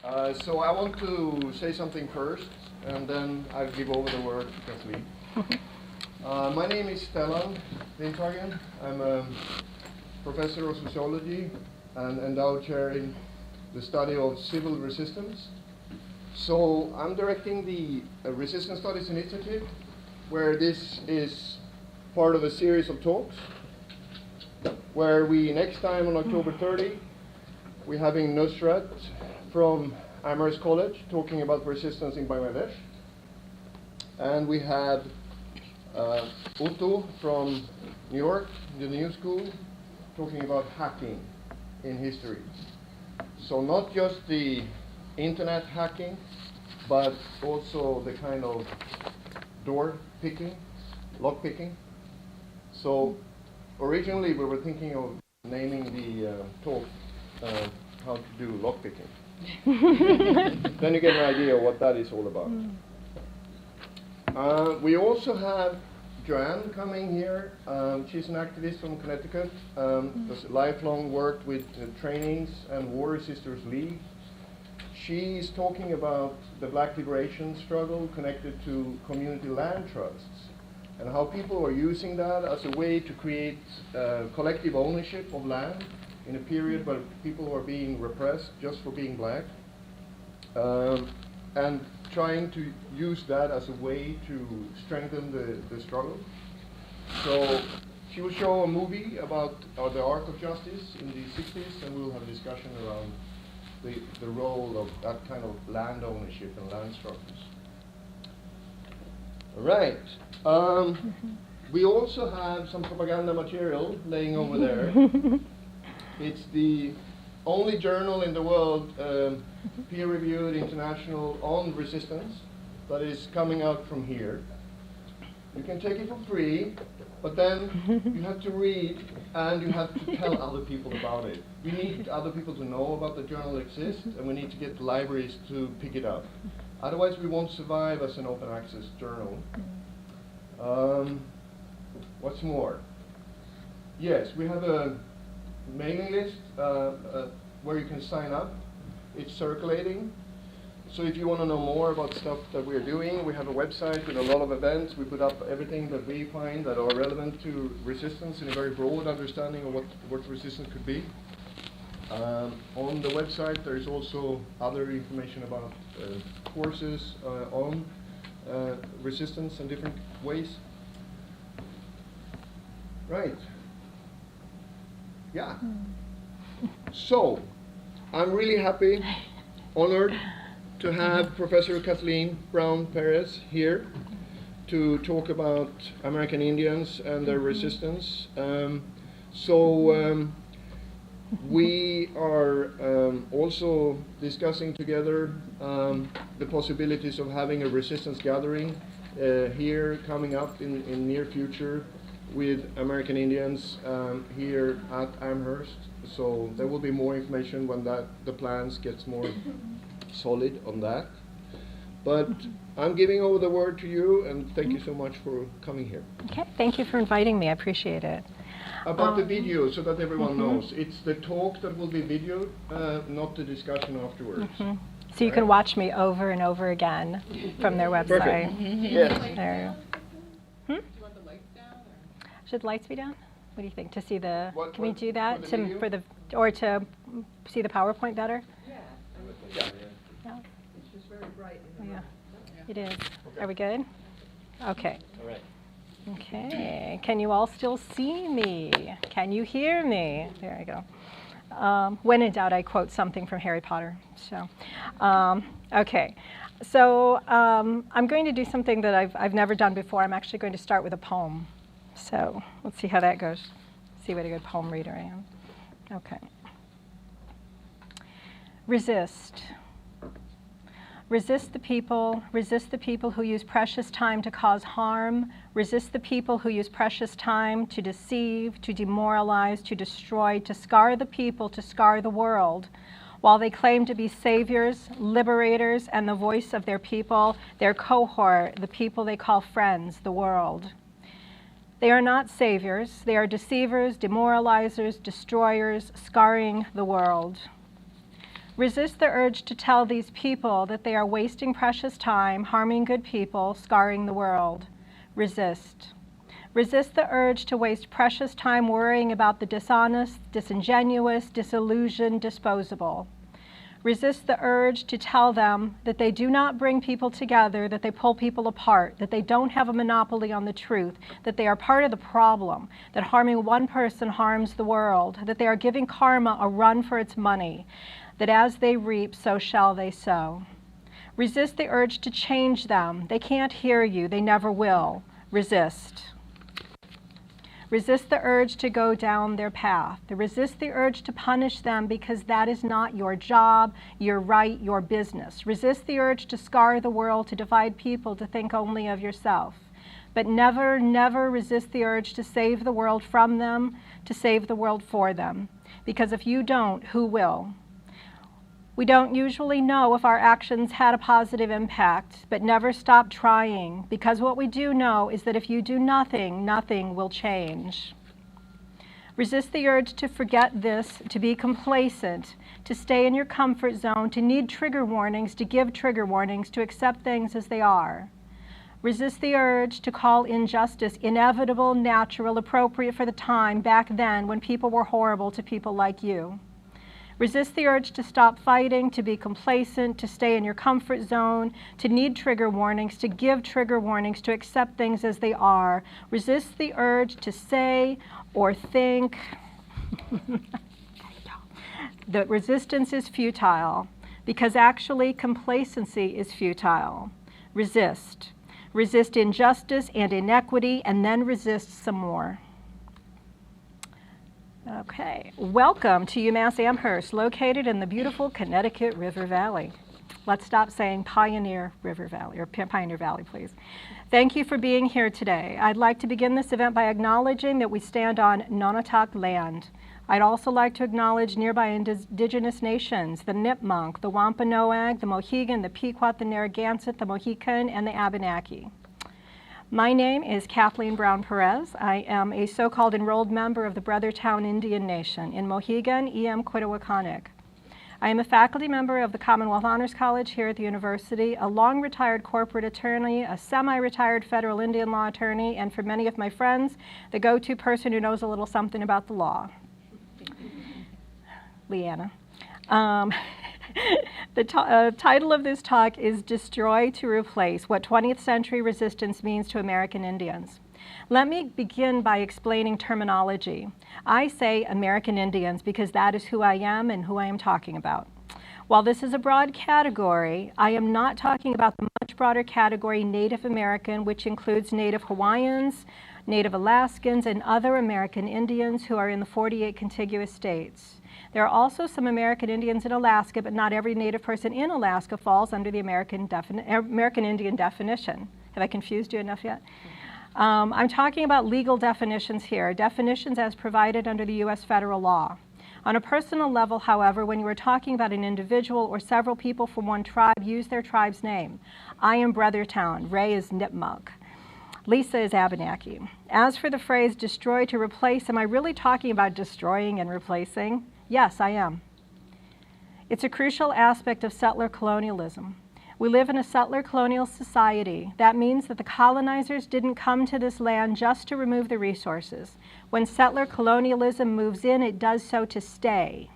So I want to say something first, and then I'll give over the word to Kathleen. My name is Stellan Lindhagen. I'm a professor of sociology and endowed chair in the study of civil resistance. So I'm directing the Resistance Studies Initiative, where this is part of a series of talks, where we next time on October 30, we're having Nusrat from Amherst College talking about resistance in Bangladesh. And we have Otto from New York, the New School, talking about hacking in history. So not just the internet hacking, but also the kind of door picking, lock picking. So originally we were thinking of naming the talk how to do lock picking. Then you get an idea of what that is all about. We also have Joanne coming here. She's an activist from Connecticut. Does lifelong work with trainings and War Resisters League. She's talking about the Black liberation struggle connected to community land trusts and how people are using that as a way to create collective ownership of land in a period where people are being repressed just for being black, and trying to use that as a way to strengthen the struggle. So she will show a movie about the arc of justice in the 60s, and we'll have a discussion around the role of that kind of land ownership and land struggles. All right. We also have some propaganda material laying over there. It's the only journal in the world, peer-reviewed international on resistance, that is coming out from here. You can take it for free, but then you have to read and you have to tell other people about it. We need other people to know about the journal exists, and we need to get the libraries to pick it up. Otherwise we won't survive as an open access journal. What's more? Yes, we have a mailing list where you can sign up. It's circulating. So if you want to know more about stuff that we're doing, we have a website with a lot of events. We put up everything that we find that are relevant to resistance in a very broad understanding of what resistance could be. On the website there's also other information about courses on resistance in different ways. Right. Yeah. So, I'm really happy, honored to have Professor Kathleen Brown-Perez here to talk about American Indians and their resistance. We are also discussing together the possibilities of having a resistance gathering here coming up in near future with American Indians here at Amherst. So there will be more information when the plans gets more solid on that. But I'm giving over the word to you, and thank you so much for coming here. Okay, thank you for inviting me. I appreciate it. About the video, so that everyone knows, it's the talk that will be videoed, not the discussion afterwards. So you can watch me over and over again from their website. Perfect. Yes. There. Do you want the lights down? Should the lights be down? What do you think? To see the? Can we do that or to see the PowerPoint better? Yeah. Yeah. It's just very bright. Yeah. It is. Are we good? Okay. All right. Okay. Can you all still see me? Can you hear me? There I go. When in doubt, I quote something from Harry Potter. So, okay. So I'm going to do something that I've never done before. I'm actually going to start with a poem. So let's see how that goes. See what a good poem reader I am. Okay. Resist. Resist the people who use precious time to cause harm. Resist the people who use precious time to deceive, to demoralize, to destroy, to scar the people, to scar the world. While they claim to be saviors, liberators, and the voice of their people, their cohort, the people they call friends, the world. They are not saviors. They are deceivers, demoralizers, destroyers, scarring the world. Resist the urge to tell these people that they are wasting precious time, harming good people, scarring the world. Resist. Resist the urge to waste precious time worrying about the dishonest, disingenuous, disillusioned, disposable. Resist the urge to tell them that they do not bring people together, that they pull people apart, that they don't have a monopoly on the truth, that they are part of the problem, that harming one person harms the world, that they are giving karma a run for its money, that as they reap, so shall they sow. Resist the urge to change them. They can't hear you. They never will. Resist. Resist the urge to go down their path. Resist the urge to punish them because that is not your job, your right, your business. Resist the urge to scar the world, to divide people, to think only of yourself. But never, never resist the urge to save the world from them, to save the world for them. Because if you don't, who will? We don't usually know if our actions had a positive impact, but never stop trying, because what we do know is that if you do nothing, nothing will change. Resist the urge to forget this, to be complacent, to stay in your comfort zone, to need trigger warnings, to give trigger warnings, to accept things as they are. Resist the urge to call injustice inevitable, natural, appropriate for the time back then when people were horrible to people like you. Resist the urge to stop fighting, to be complacent, to stay in your comfort zone, to need trigger warnings, to give trigger warnings, to accept things as they are. Resist the urge to say or think that resistance is futile, because actually complacency is futile. Resist. Resist injustice and inequity, and then resist some more. Okay, welcome to UMass Amherst, located in the beautiful Connecticut River Valley. Let's stop saying Pioneer River Valley, or Pioneer Valley, please. Thank you for being here today. I'd like to begin this event by acknowledging that we stand on Nonotuck land. I'd also like to acknowledge nearby indigenous nations, the Nipmuc, the Wampanoag, the Mohegan, the Pequot, the Narragansett, the Mohican, and the Abenaki. My name is Kathleen Brown-Perez. I am a so-called enrolled member of the Brothertown Indian Nation in Mohegan, Quittawaconig. I am a faculty member of the Commonwealth Honors College here at the university, a long-retired corporate attorney, a semi-retired federal Indian law attorney, and for many of my friends, the go-to person who knows a little something about the law. Leanna. The title of this talk is Destroy to Replace, What 20th Century Resistance Means to American Indians. Let me begin by explaining terminology. I say American Indians because that is who I am and who I am talking about. While this is a broad category, I am not talking about the much broader category Native American, which includes Native Hawaiians, Native Alaskans, and other American Indians who are in the 48 contiguous states. There are also some American Indians in Alaska, but not every Native person in Alaska falls under the American Indian definition. Have I confused you enough yet? I'm talking about legal definitions here, definitions as provided under the U.S. federal law. On a personal level, however, when you are talking about an individual or several people from one tribe, use their tribe's name. I am Brothertown. Ray is Nipmuc. Lisa is Abenaki. As for the phrase destroy to replace, am I really talking about destroying and replacing? Yes, I am. It's a crucial aspect of settler colonialism. We live in a settler colonial society. That means that the colonizers didn't come to this land just to remove the resources. When settler colonialism moves in, it does so to stay.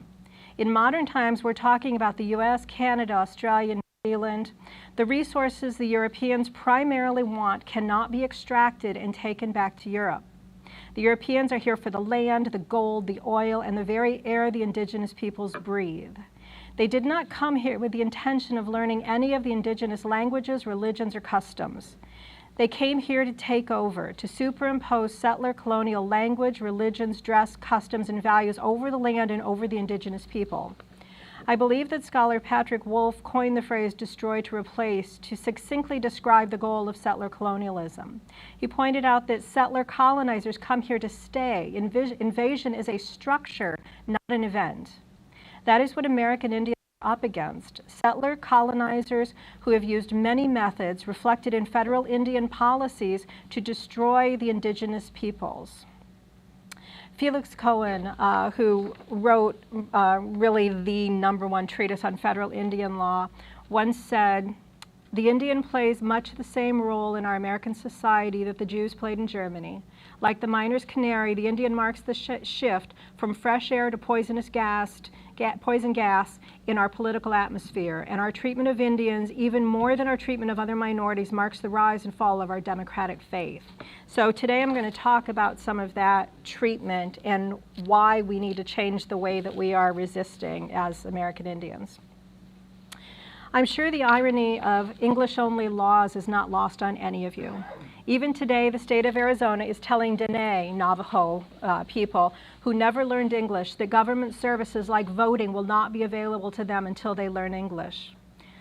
In modern times, we're talking about the US, Canada, Australia, New Zealand. The resources the Europeans primarily want cannot be extracted and taken back to Europe. The Europeans are here for the land, the gold, the oil, and the very air the indigenous peoples breathe. They did not come here with the intention of learning any of the indigenous languages, religions, or customs. They came here to take over, to superimpose settler colonial language, religions, dress, customs, and values over the land and over the indigenous people. I believe that scholar Patrick Wolfe coined the phrase destroy to replace to succinctly describe the goal of settler colonialism. He pointed out that settler colonizers come here to stay. Invasion is a structure, not an event. That is what American Indians are up against. Settler colonizers who have used many methods reflected in federal Indian policies to destroy the indigenous peoples. Felix Cohen, who wrote really the #1 treatise on federal Indian law, once said, "The Indian plays much the same role in our American society that the Jews played in Germany. Like the miner's canary, the Indian marks the shift from fresh air to poison gas in our political atmosphere, and our treatment of Indians, even more than our treatment of other minorities, marks the rise and fall of our democratic faith." So today I'm going to talk about some of that treatment and why we need to change the way that we are resisting as American Indians. I'm sure the irony of English-only laws is not lost on any of you. Even today, the state of Arizona is telling Dene, Navajo people who never learned English, that government services like voting will not be available to them until they learn English.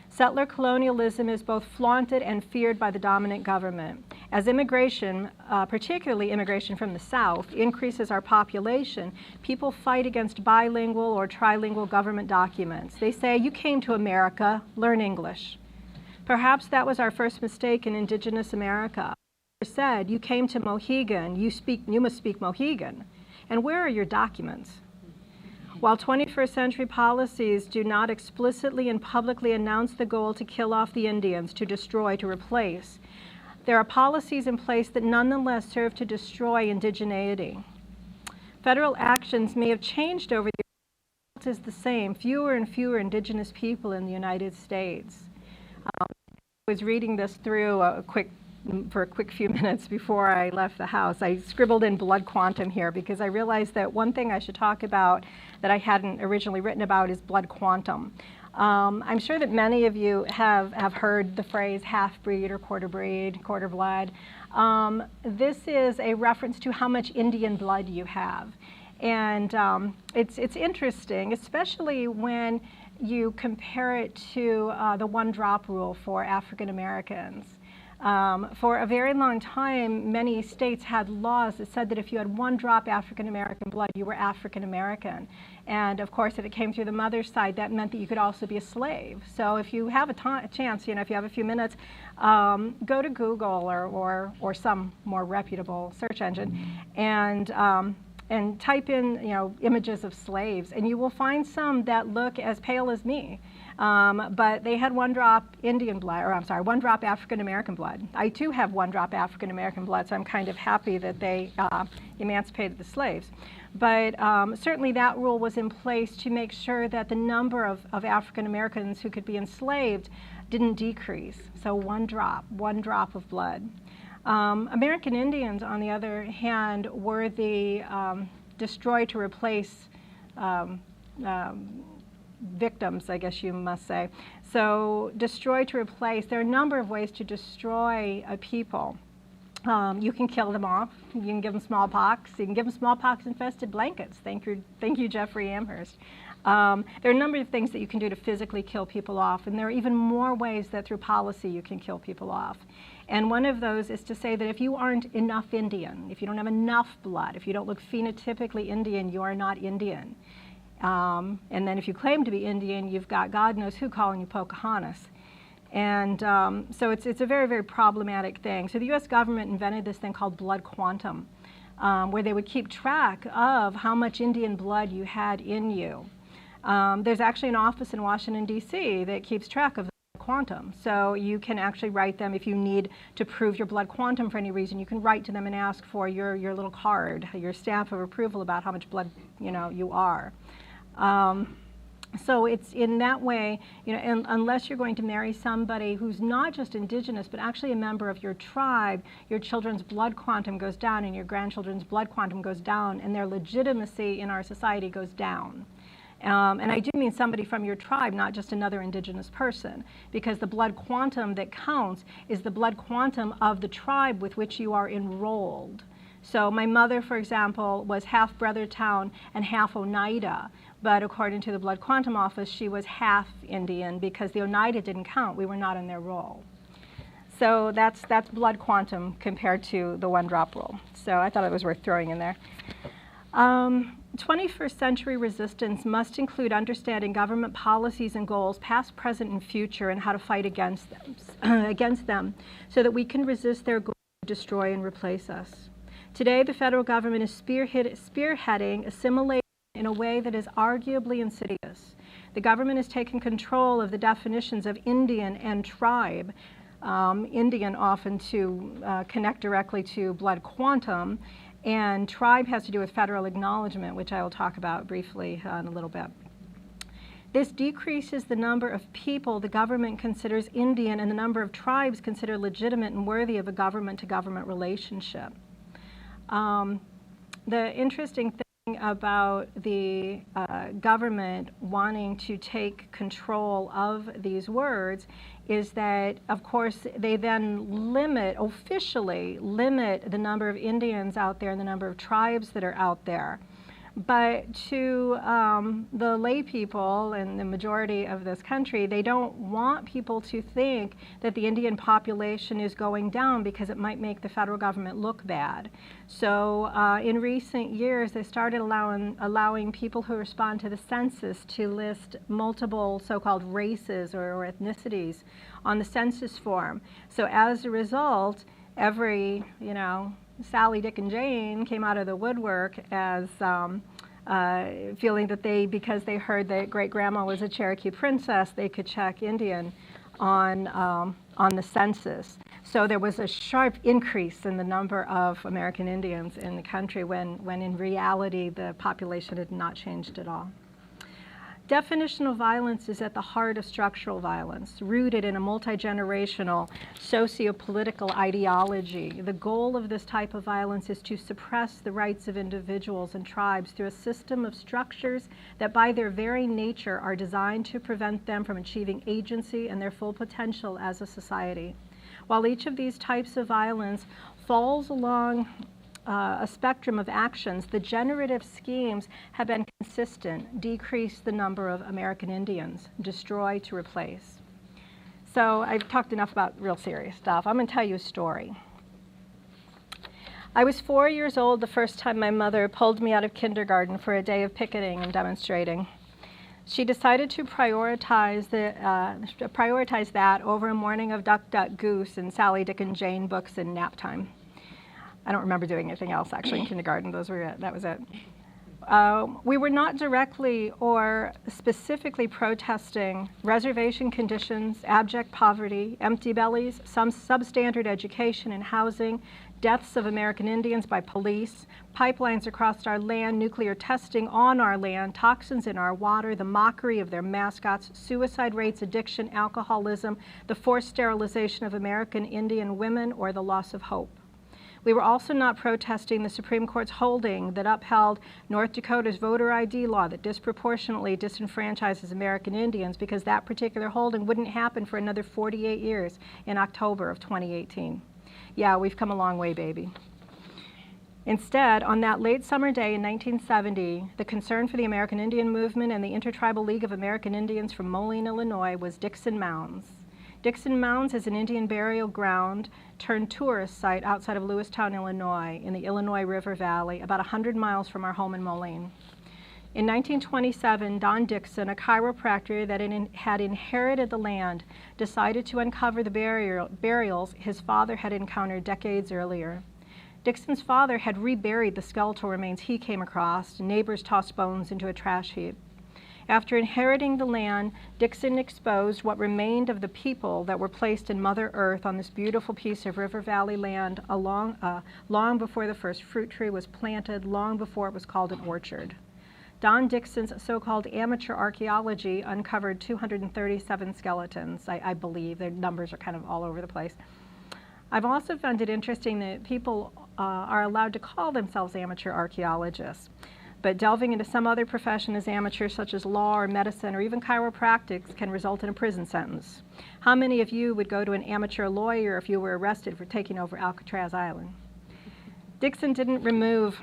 Settler colonialism is both flaunted and feared by the dominant government. As immigration, particularly immigration from the South, increases our population, people fight against bilingual or trilingual government documents. They say, "You came to America, learn English." Perhaps that was our first mistake in indigenous America. Said, "You came to Mohegan, you must speak Mohegan. And where are your documents?" While 21st century policies do not explicitly and publicly announce the goal to kill off the Indians, to destroy, to replace, there are policies in place that nonetheless serve to destroy indigeneity. Federal actions may have changed over the years, but the result is the same: fewer and fewer indigenous people in the United States. I was reading this through for a quick few minutes before I left the house. I scribbled in blood quantum here because I realized that one thing I should talk about that I hadn't originally written about is blood quantum. I'm sure that many of you have heard the phrase half-breed or quarter-breed, quarter-blood. This is a reference to how much Indian blood you have. And it's interesting, especially when you compare it to the one-drop rule for African Americans. For a very long time, many states had laws that said that if you had one drop African American blood, you were African American. And of course, if it came through the mother's side, that meant that you could also be a slave. So if you have a chance, if you have a few minutes, go to Google or some more reputable search engine and type in, images of slaves, and you will find some that look as pale as me. But they had one drop Indian blood, or I'm sorry, one drop African American blood. I too have one drop African American blood, so I'm kind of happy that they emancipated the slaves. But certainly that rule was in place to make sure that the number of African Americans who could be enslaved didn't decrease. So one drop of blood. American Indians, on the other hand, were the destroy to replace victims, I guess you must say. So destroy to replace, there are a number of ways to destroy a people. You can kill them off. You can give them smallpox. You can give them smallpox-infested blankets. Thank you, Jeffrey Amherst. There are a number of things that you can do to physically kill people off, and there are even more ways that through policy you can kill people off. And one of those is to say that if you aren't enough Indian, if you don't have enough blood, if you don't look phenotypically Indian, you are not Indian. And then if you claim to be Indian, you've got God knows who calling you Pocahontas. And so it's a very, very problematic thing. So the US government invented this thing called blood quantum, where they would keep track of how much Indian blood you had in you. There's actually an office in Washington, D.C. that keeps track of quantum. So you can actually write them if you need to prove your blood quantum for any reason. You can write to them and ask for your little card, your stamp of approval about how much blood you are. So it's in that way, and unless you're going to marry somebody who's not just indigenous, but actually a member of your tribe, your children's blood quantum goes down and your grandchildren's blood quantum goes down, and their legitimacy in our society goes down. And I do mean somebody from your tribe, not just another indigenous person, because the blood quantum that counts is the blood quantum of the tribe with which you are enrolled. So my mother, for example, was half Brothertown and half Oneida, but according to the blood quantum office, she was half Indian because the Oneida didn't count. We were not in their roll. So that's blood quantum compared to the one drop rule. So I thought it was worth throwing in there. 21st century resistance must include understanding government policies and goals, past, present, and future, and how to fight against them, so that we can resist their goal to destroy and replace us. Today, the federal government is spearheading assimilation in a way that is arguably insidious. The government has taken control of the definitions of Indian and tribe, Indian often to connect directly to blood quantum, and tribe has to do with federal acknowledgement, which I will talk about briefly in a little bit. This decreases the number of people the government considers Indian and the number of tribes considered legitimate and worthy of a government-to-government relationship. The interesting thing about the government wanting to take control of these words is that, of course, they then officially limit the number of Indians out there and the number of tribes that are out there. But to the lay people and the majority of this country, they don't want people to think that the Indian population is going down because it might make the federal government look bad. So in recent years, they started allowing people who respond to the census to list multiple so-called races or ethnicities on the census form. So as a result, every, Sally, Dick, and Jane came out of the woodwork as feeling that because they heard that great-grandma was a Cherokee princess, they could check Indian on the census. So there was a sharp increase in the number of American Indians in the country when in reality the population had not changed at all. Definitional violence is at the heart of structural violence, rooted in a multi-generational socio-political ideology. The goal of this type of violence is to suppress the rights of individuals and tribes through a system of structures that by their very nature are designed to prevent them from achieving agency and their full potential as a society. While each of these types of violence falls along a spectrum of actions, the generative schemes have been consistent: decrease the number of American Indians, destroy to replace. So I've talked enough about real serious stuff. I'm going to tell you a story. I was 4 years old the first time my mother pulled me out of kindergarten for a day of picketing and demonstrating. She decided to prioritize that over a morning of Duck, Duck, Goose and Sally, Dick, and Jane books and nap time. I don't remember doing anything else actually in kindergarten. That was it. We were not directly or specifically protesting reservation conditions, abject poverty, empty bellies, some substandard education and housing, deaths of American Indians by police, pipelines across our land, nuclear testing on our land, toxins in our water, the mockery of their mascots, suicide rates, addiction, alcoholism, the forced sterilization of American Indian women, or the loss of hope. We were also not protesting the Supreme Court's holding that upheld North Dakota's voter ID law that disproportionately disenfranchises American Indians, because that particular holding wouldn't happen for another 48 years in October of 2018. Yeah, we've come a long way, baby. Instead, on that late summer day in 1970, the concern for the American Indian movement and the Intertribal League of American Indians from Moline, Illinois was Dickson Mounds. Dickson Mounds is an Indian burial ground turned tourist site outside of Lewistown, Illinois, in the Illinois River Valley, about 100 miles from our home in Moline. In 1927, Don Dickson, a chiropractor that had inherited the land, decided to uncover the burials his father had encountered decades earlier. Dickson's father had reburied the skeletal remains he came across, and neighbors tossed bones into a trash heap. After inheriting the land, Dickson exposed what remained of the people that were placed in Mother Earth on this beautiful piece of River Valley land long before the first fruit tree was planted, long before it was called an orchard. Don Dickson's so-called amateur archaeology uncovered 237 skeletons, I believe. Their numbers are kind of all over the place. I've also found it interesting that people are allowed to call themselves amateur archaeologists. But delving into some other profession as amateurs, such as law or medicine or even chiropractics, can result in a prison sentence. How many of you would go to an amateur lawyer if you were arrested for taking over Alcatraz Island? Dickson didn't remove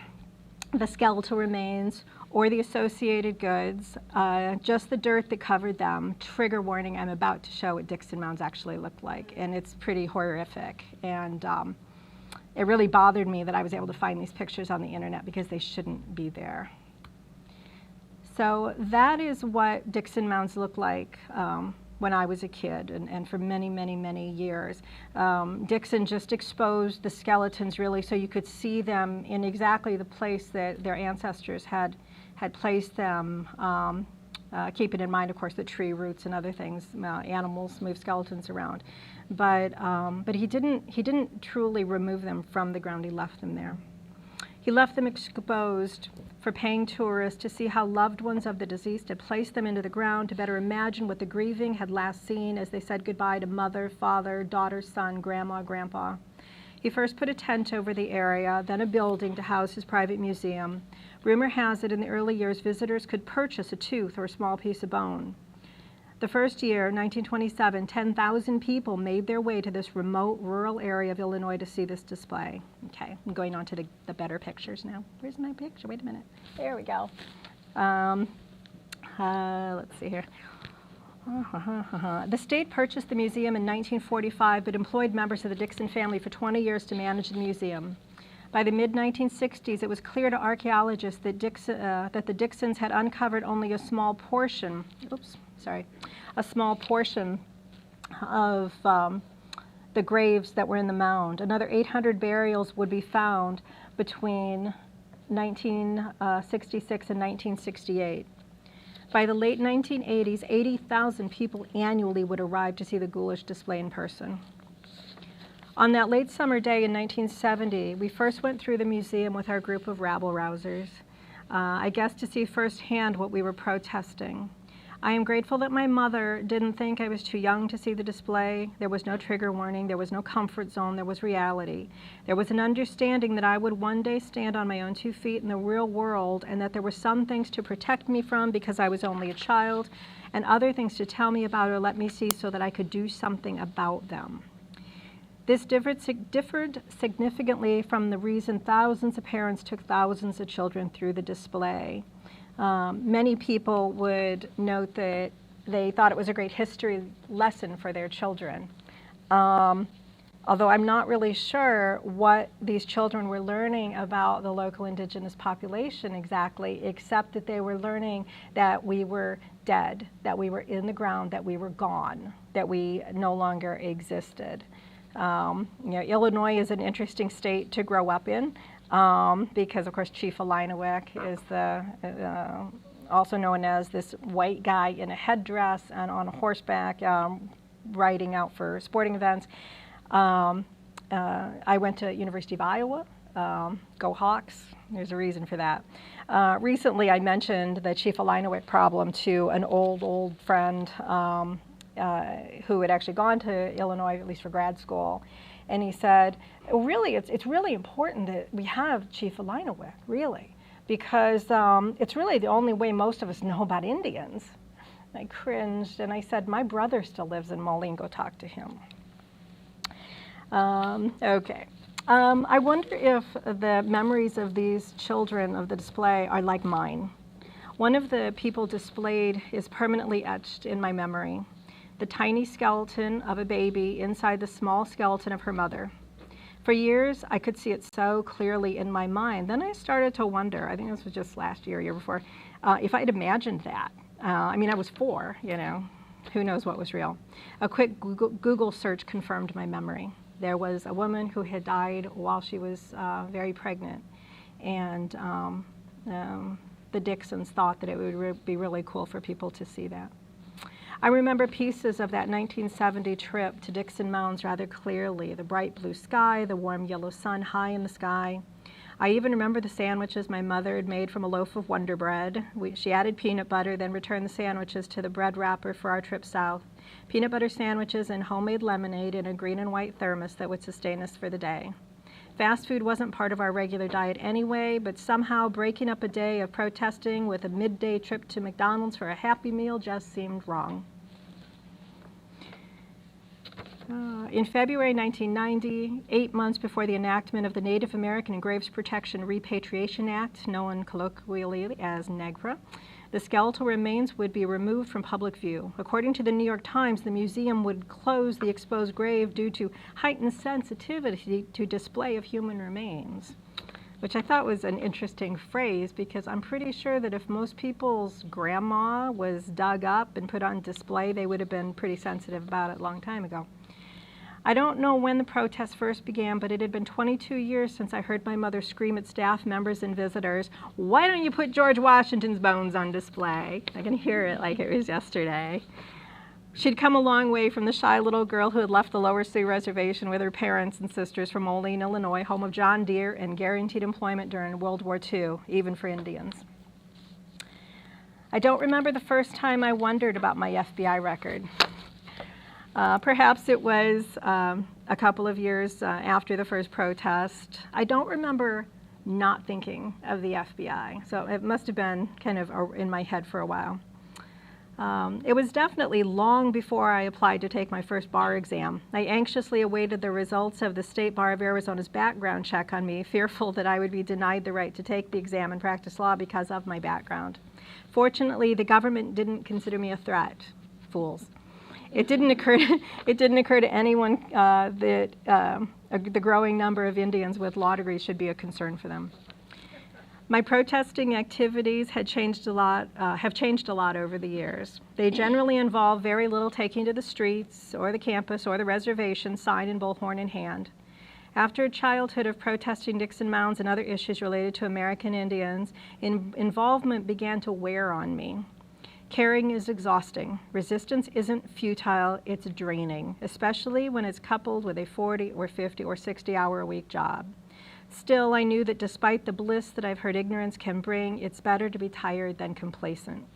the skeletal remains or the associated goods, just the dirt that covered them. Trigger warning, I'm about to show what Dickson Mounds actually looked like, and it's pretty horrific. And it really bothered me that I was able to find these pictures on the internet because they shouldn't be there. So that is what Dickson Mounds looked like when I was a kid, and for many, many, many years. Dickson just exposed the skeletons really so you could see them in exactly the place that their ancestors had placed them, keeping in mind, of course, the tree roots and other things. Animals move skeletons around. But he didn't truly remove them from the ground. He left them there. He left them exposed for paying tourists to see how loved ones of the deceased had placed them into the ground to better imagine what the grieving had last seen as they said goodbye to mother, father, daughter, son, grandma, grandpa. He first put a tent over the area, then a building to house his private museum. Rumor has it in the early years visitors could purchase a tooth or a small piece of bone. The first year, 1927, 10,000 people made their way to this remote rural area of Illinois to see this display. Okay, I'm going on to the better pictures now. Where's my picture? Wait a minute. There we go. Let's see here. The state purchased the museum in 1945, but employed members of the Dickson family for 20 years to manage the museum. By the mid-1960s, it was clear to archaeologists that the Dicksons had uncovered only a small portion, a small portion of the graves that were in the mound. Another 800 burials would be found between 1966 and 1968. By the late 1980s, 80,000 people annually would arrive to see the ghoulish display in person. On that late summer day in 1970, we first went through the museum with our group of rabble-rousers, I guess to see firsthand what we were protesting. I am grateful that my mother didn't think I was too young to see the display. There was no trigger warning, there was no comfort zone, there was reality. There was an understanding that I would one day stand on my own 2 feet in the real world, and that there were some things to protect me from because I was only a child, and other things to tell me about or let me see so that I could do something about them. This differed significantly from the reason thousands of parents took thousands of children through the display. Many people would note that they thought it was a great history lesson for their children. Although I'm not really sure what these children were learning about the local indigenous population exactly, except that they were learning that we were dead, that we were in the ground, that we were gone, that we no longer existed. Illinois is an interesting state to grow up in. Because of course Chief Allotment is also known as this white guy in a headdress and on a horseback riding out for sporting events. I went to University of Iowa. Go Hawks, there's a reason for that. Recently I mentioned the Chief Allotment problem to an old friend who had actually gone to Illinois, at least for grad school. And he said, really, it's really important that we have Chief Allotment, really, because it's really the only way most of us know about Indians. I cringed and I said, my brother still lives in Moline, go talk to him. Okay. I wonder if the memories of these children of the display are like mine. One of the people displayed is permanently etched in my memory. The tiny skeleton of a baby inside the small skeleton of her mother. For years, I could see it so clearly in my mind. Then I started to wonder, I think this was just last year, year before, if I'd imagined that. I mean, I was 4, who knows what was real. A quick Google search confirmed my memory. There was a woman who had died while she was very pregnant. And the Dicksons thought that it would be really cool for people to see that. I remember pieces of that 1970 trip to Dickson Mounds rather clearly, the bright blue sky, the warm yellow sun high in the sky. I even remember the sandwiches my mother had made from a loaf of Wonder Bread. She added peanut butter, then returned the sandwiches to the bread wrapper for our trip south. Peanut butter sandwiches and homemade lemonade in a green and white thermos that would sustain us for the day. Fast food wasn't part of our regular diet anyway, but somehow breaking up a day of protesting with a midday trip to McDonald's for a Happy Meal just seemed wrong. In February 1990, 8 months before the enactment of the Native American and Graves Protection Repatriation Act, known colloquially as NAGPRA, the skeletal remains would be removed from public view. According to the New York Times, the museum would close the exposed grave due to heightened sensitivity to display of human remains. which I thought was an interesting phrase because I'm pretty sure that if most people's grandma was dug up and put on display, they would have been pretty sensitive about it a long time ago. I don't know when the protests first began, but it had been 22 years since I heard my mother scream at staff members and visitors, "Why don't you put George Washington's bones on display?" I can hear it like it was yesterday. She'd come a long way from the shy little girl who had left the Lower Sioux Reservation with her parents and sisters from Moline, Illinois, home of John Deere and guaranteed employment during World War II, even for Indians. I don't remember the first time I wondered about my FBI record. Perhaps it was a couple of years after the first protest. I don't remember not thinking of the FBI, so it must have been kind of in my head for a while. It was definitely long before I applied to take my first bar exam. I anxiously awaited the results of the State Bar of Arizona's background check on me, fearful that I would be denied the right to take the exam and practice law because of my background. Fortunately, the government didn't consider me a threat. Fools. It didn't occur to anyone that the growing number of Indians with law degrees should be a concern for them. My protesting activities have changed a lot over the years. They generally involve very little taking to the streets or the campus or the reservation, sign and bullhorn in hand. After a childhood of protesting Dickson Mounds and other issues related to American Indians, involvement began to wear on me. Caring is exhausting. Resistance isn't futile, it's draining, especially when it's coupled with a 40 or 50 or 60-hour-a-week job. Still, I knew that despite the bliss that I've heard ignorance can bring, it's better to be tired than complacent.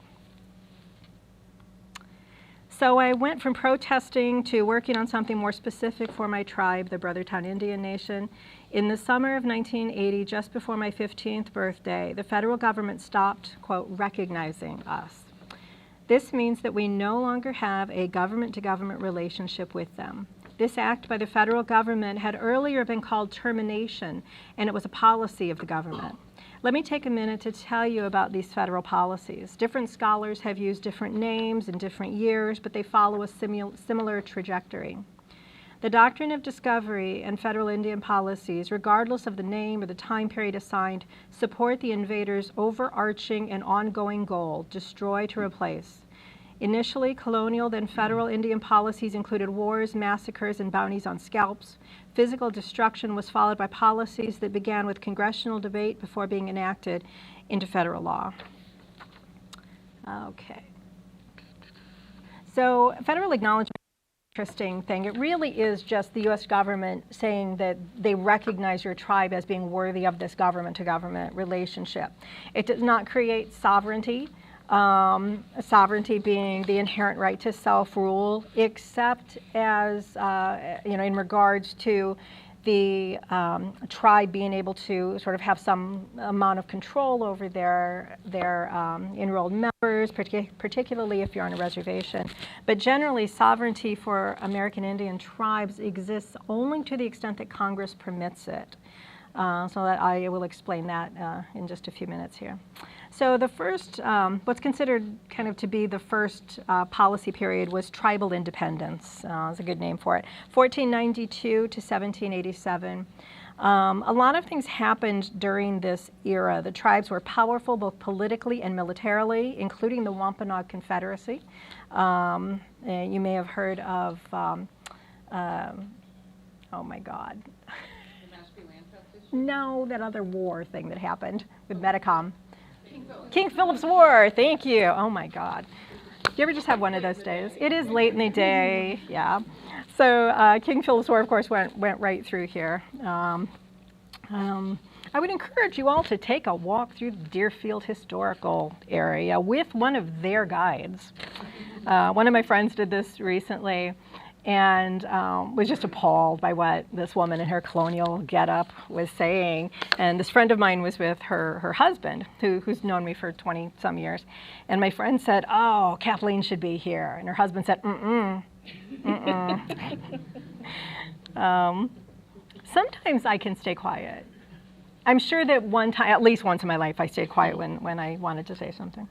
So I went from protesting to working on something more specific for my tribe, the Brothertown Indian Nation. In the summer of 1980, just before my 15th birthday, the federal government stopped, quote, recognizing us. This means that we no longer have a government-to-government relationship with them. This act by the federal government had earlier been called termination, and it was a policy of the government. Let me take a minute to tell you about these federal policies. Different scholars have used different names in different years, but they follow a similar trajectory. The doctrine of discovery and federal Indian policies, regardless of the name or the time period assigned, support the invader's overarching and ongoing goal, destroy to replace. Initially, colonial, then federal Indian policies included wars, massacres, and bounties on scalps. Physical destruction was followed by policies that began with congressional debate before being enacted into federal law. Okay. So federal acknowledgement is an interesting thing. It really is just the U.S. government saying that they recognize your tribe as being worthy of this government-to-government relationship. It does not create sovereignty. Sovereignty being the inherent right to self-rule, except as, in regards to the tribe being able to sort of have some amount of control over their enrolled members, particularly if you're on a reservation. But generally, sovereignty for American Indian tribes exists only to the extent that Congress permits it. So that I will explain that in just a few minutes here. So the first, what's considered kind of to be the first policy period was tribal independence. Is a good name for it. 1492 to 1787. A lot of things happened during this era. The tribes were powerful both politically and militarily, including the Wampanoag Confederacy. You may have heard of, oh my God. No, that other war thing that happened with Metacom. King Philip's War, thank you. Oh my God. Do you ever just have one of those days? It is late in the day, yeah. So King Philip's War, of course, went right through here. I would encourage you all to take a walk through the Deerfield historical area with one of their guides. One of my friends did this recently and was just appalled by what this woman in her colonial getup was saying. And this friend of mine was with her husband, who's known me for 20-some years. And my friend said, "Oh, Kathleen should be here." And her husband said, sometimes I can stay quiet. I'm sure that one time, at least once in my life, I stayed quiet when I wanted to say something.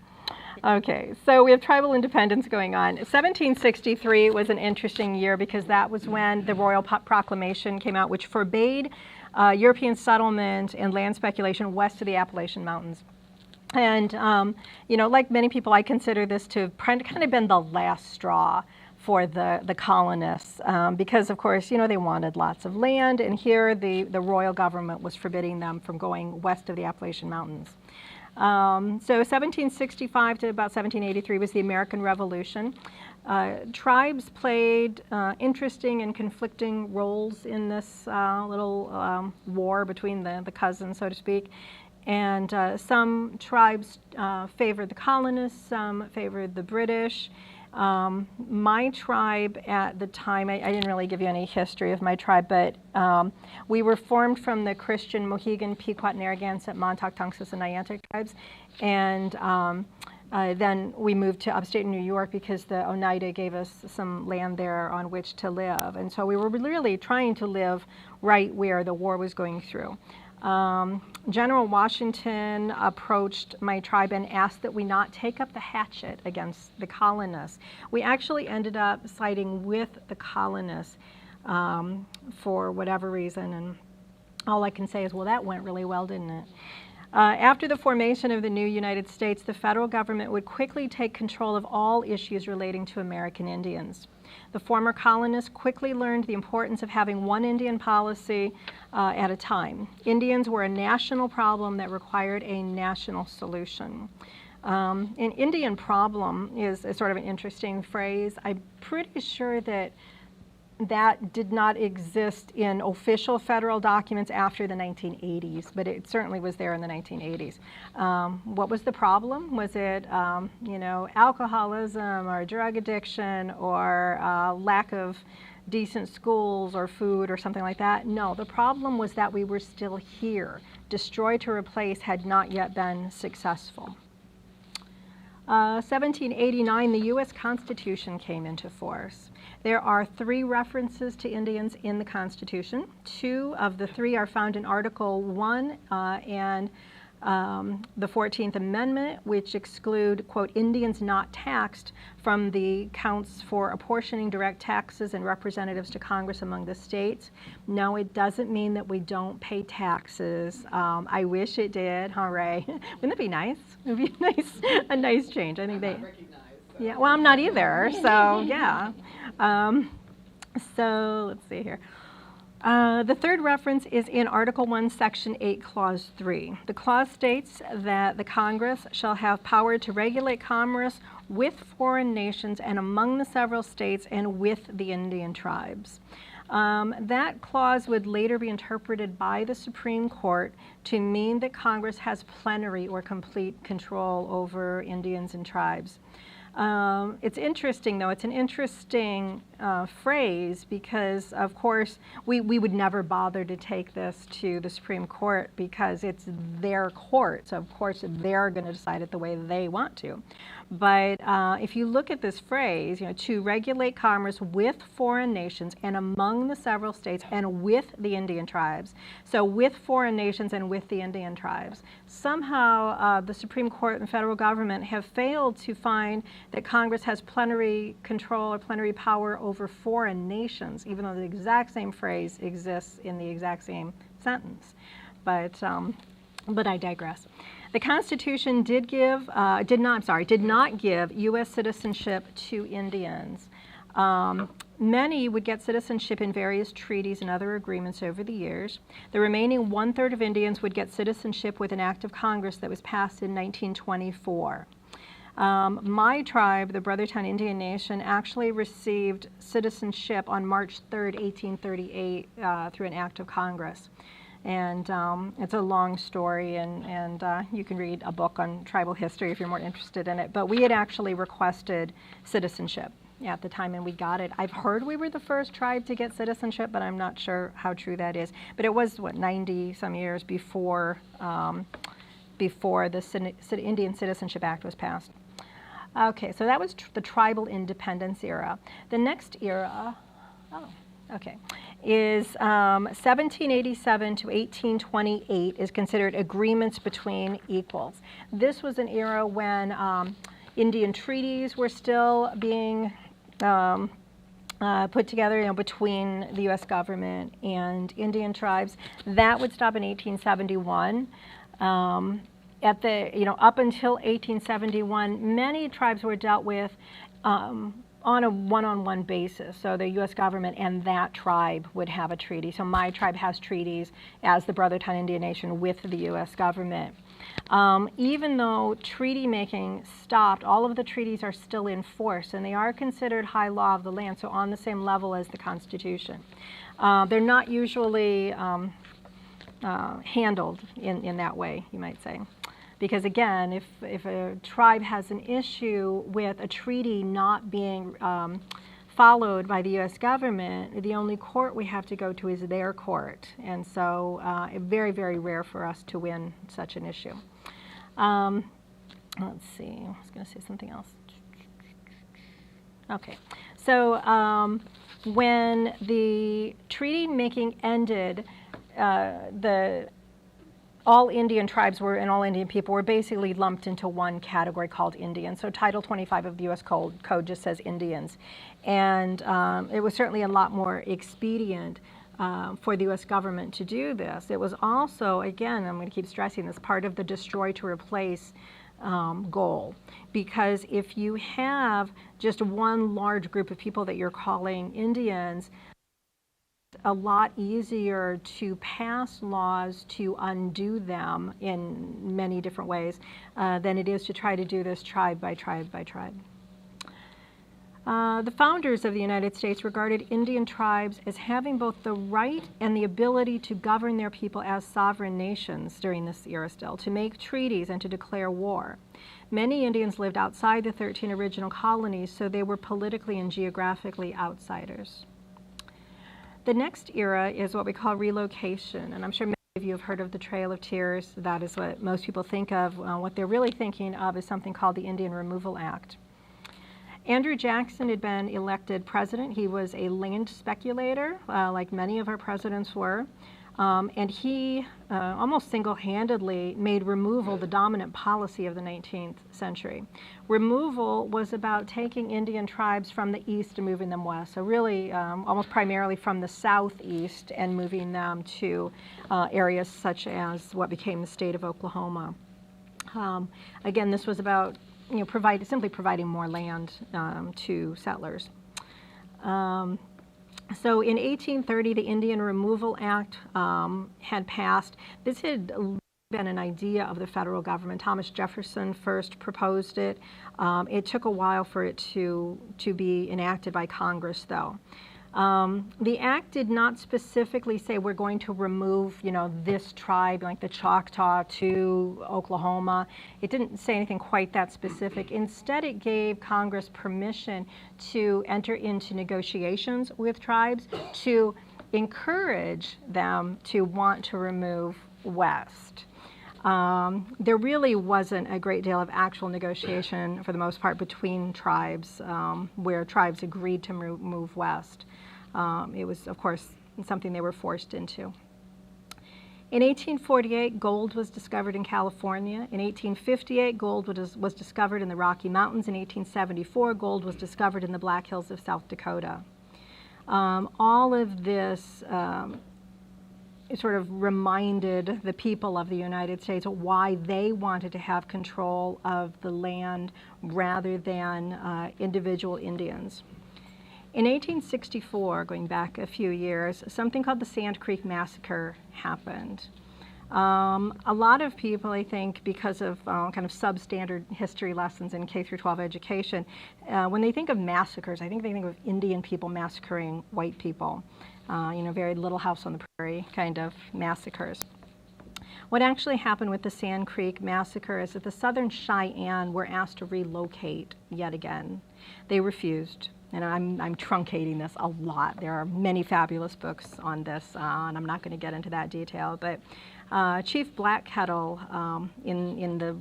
Okay, so we have tribal independence going on. 1763 was an interesting year because that was when the Royal Proclamation came out, which forbade European settlement and land speculation west of the Appalachian Mountains. And, you know, like many people, I consider this to have kind of been the last straw for the colonists, because, of course, you know, they wanted lots of land, and here the royal government was forbidding them from going west of the Appalachian Mountains. So 1765 to about 1783 was the American Revolution. Tribes played interesting and conflicting roles in this little war between the cousins, so to speak. And some tribes favored the colonists, some favored the British. My tribe at the time, I didn't really give you any history of my tribe, but we were formed from the Christian Mohegan, Pequot, Narragansett, Montauk, Tungus, and Niantic tribes. And then we moved to upstate New York because the Oneida gave us some land there on which to live. And so we were really trying to live right where the war was going through. General Washington approached my tribe and asked that we not take up the hatchet against the colonists. We actually ended up siding with the colonists for whatever reason, and all I can say is, well, that went really well, didn't it? After the formation of the new United States, the federal government would quickly take control of all issues relating to American Indians. The former colonists quickly learned the importance of having one Indian policy at a time. Indians were a national problem that required a national solution. An Indian problem is sort of an interesting phrase. I'm pretty sure that did not exist in official federal documents after the 1980s, but it certainly was there in the 1980s. What was the problem? Was it, you know, alcoholism or drug addiction or lack of decent schools or food or something like that? No, the problem was that we were still here. Destroy to replace had not yet been successful. 1789, the U.S. Constitution came into force. There are 3 references to Indians in the Constitution. 2 of the 3 are found in Article 1 and the 14th Amendment, which exclude, quote, Indians not taxed from the counts for apportioning direct taxes and representatives to Congress among the states. No, it doesn't mean that we don't pay taxes. I wish it did. Hooray. Wouldn't that be nice? It would be a nice change. I think they. Yeah, well, I'm not either, so yeah. So let's see here. The third reference is in Article 1, Section 8, Clause 3. The clause states that the Congress shall have power to regulate commerce with foreign nations and among the several states and with the Indian tribes. That clause would later be interpreted by the Supreme Court to mean that Congress has plenary or complete control over Indians and tribes. It's interesting, though. It's an interesting phrase because, of course, we would never bother to take this to the Supreme Court because it's their court. So, of course, they're going to decide it the way they want to. But if you look at this phrase, you know, to regulate commerce with foreign nations and among the several states and with the Indian tribes, so with foreign nations and with the Indian tribes, somehow the Supreme Court and federal government have failed to find that Congress has plenary control or plenary power over foreign nations, even though the exact same phrase exists in the exact same sentence. But I digress. The Constitution did not give U.S. citizenship to Indians. Many would get citizenship in various treaties and other agreements over the years. The remaining 1/3 of Indians would get citizenship with an act of Congress that was passed in 1924. My tribe, the Brothertown Indian Nation, actually received citizenship on March 3rd, 1838 through an act of Congress. And it's a long story, and you can read a book on tribal history if you're more interested in it. But we had actually requested citizenship at the time, and we got it. I've heard we were the first tribe to get citizenship, but I'm not sure how true that is. But it was, 90-some years before the Indian Citizenship Act was passed. Okay, so that was the tribal independence era. The next era, is 1787 to 1828 is considered agreements between equals. This was an era when Indian treaties were still being put together, between the U.S. government and Indian tribes. That would stop in 1871. Up until 1871, many tribes were dealt with on a one-on-one basis. So the U.S. government and that tribe would have a treaty. So my tribe has treaties as the Brotherton Indian Nation with the U.S. government. Even though treaty making stopped, all of the treaties are still in force, and they are considered high law of the land, so on the same level as the Constitution. They're not usually handled in that way, you might say. Because again, if a tribe has an issue with a treaty not being followed by the U.S. government, the only court we have to go to is their court. And so very, very rare for us to win such an issue. Let's see, I was going to say something else. Okay, so when the treaty making ended, all Indian tribes and all Indian people were basically lumped into one category called Indian. So Title 25 of the U.S. Code just says Indians. And it was certainly a lot more expedient for the U.S. government to do this. It was also, again, I'm going to keep stressing this, part of the destroy to replace goal. Because if you have just one large group of people that you're calling Indians, a lot easier to pass laws to undo them in many different ways than it is to try to do this tribe by tribe by tribe. The founders of the United States regarded Indian tribes as having both the right and the ability to govern their people as sovereign nations during this era still, to make treaties and to declare war. Many Indians lived outside the 13 original colonies, so they were politically and geographically outsiders. The next era is what we call relocation, and I'm sure many of you have heard of the Trail of Tears. That is what most people think of. What they're really thinking of is something called the Indian Removal Act. Andrew Jackson had been elected president. He was a land speculator, like many of our presidents were, and he almost single-handedly made removal the dominant policy of the 19th century. Removal was about taking Indian tribes from the east and moving them west, so really almost primarily from the southeast and moving them to areas such as what became the state of Oklahoma. Again, this was about simply providing more land to settlers. So in 1830, the Indian Removal Act had passed. This had been an idea of the federal government. Thomas Jefferson first proposed it. It took a while for it to be enacted by Congress, though. The act did not specifically say we're going to remove, this tribe, like the Choctaw, to Oklahoma. It didn't say anything quite that specific. Instead, it gave Congress permission to enter into negotiations with tribes to encourage them to want to remove west. There really wasn't a great deal of actual negotiation, for the most part, between tribes where tribes agreed to move west. It was, of course, something they were forced into. In 1848, gold was discovered in California. In 1858, gold was discovered in the Rocky Mountains. In 1874, gold was discovered in the Black Hills of South Dakota. All of this sort of reminded the people of the United States why they wanted to have control of the land rather than individual Indians. In 1864, going back a few years, something called the Sand Creek Massacre happened. A lot of people, I think, because of kind of substandard history lessons in K through 12 education, when they think of massacres, I think they think of Indian people massacring white people. Very Little House on the Prairie kind of massacres. What actually happened with the Sand Creek Massacre is that the Southern Cheyenne were asked to relocate yet again. They refused. And I'm truncating this a lot. There are many fabulous books on this, and I'm not going to get into that detail. But Chief Black Kettle, in the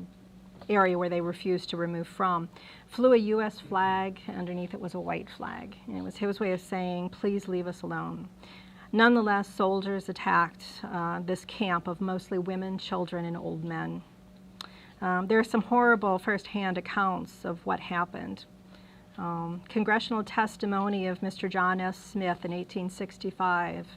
area where they refused to remove from, flew a U.S. flag. Underneath it was a white flag. And it was his way of saying, please leave us alone. Nonetheless, soldiers attacked this camp of mostly women, children, and old men. There are some horrible firsthand accounts of what happened. congressional testimony of Mr. John S. Smith in 1865,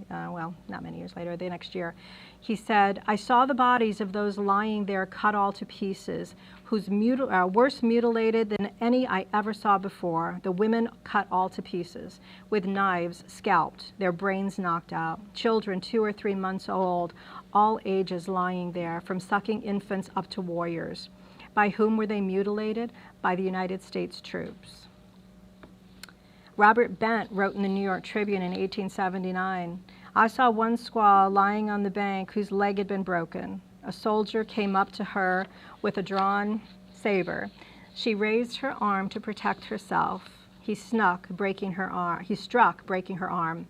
well, not many years later, the next year. He said, "I saw the bodies of those lying there cut all to pieces, whose worse mutilated than any I ever saw before, the women cut all to pieces, with knives scalped, their brains knocked out, children 2 or 3 months old, all ages lying there, from sucking infants up to warriors. By whom were they mutilated? By the United States troops." Robert Bent wrote in the New York Tribune in 1879, "I saw one squaw lying on the bank whose leg had been broken. A soldier came up to her with a drawn saber. She raised her arm to protect herself. He struck, breaking her arm.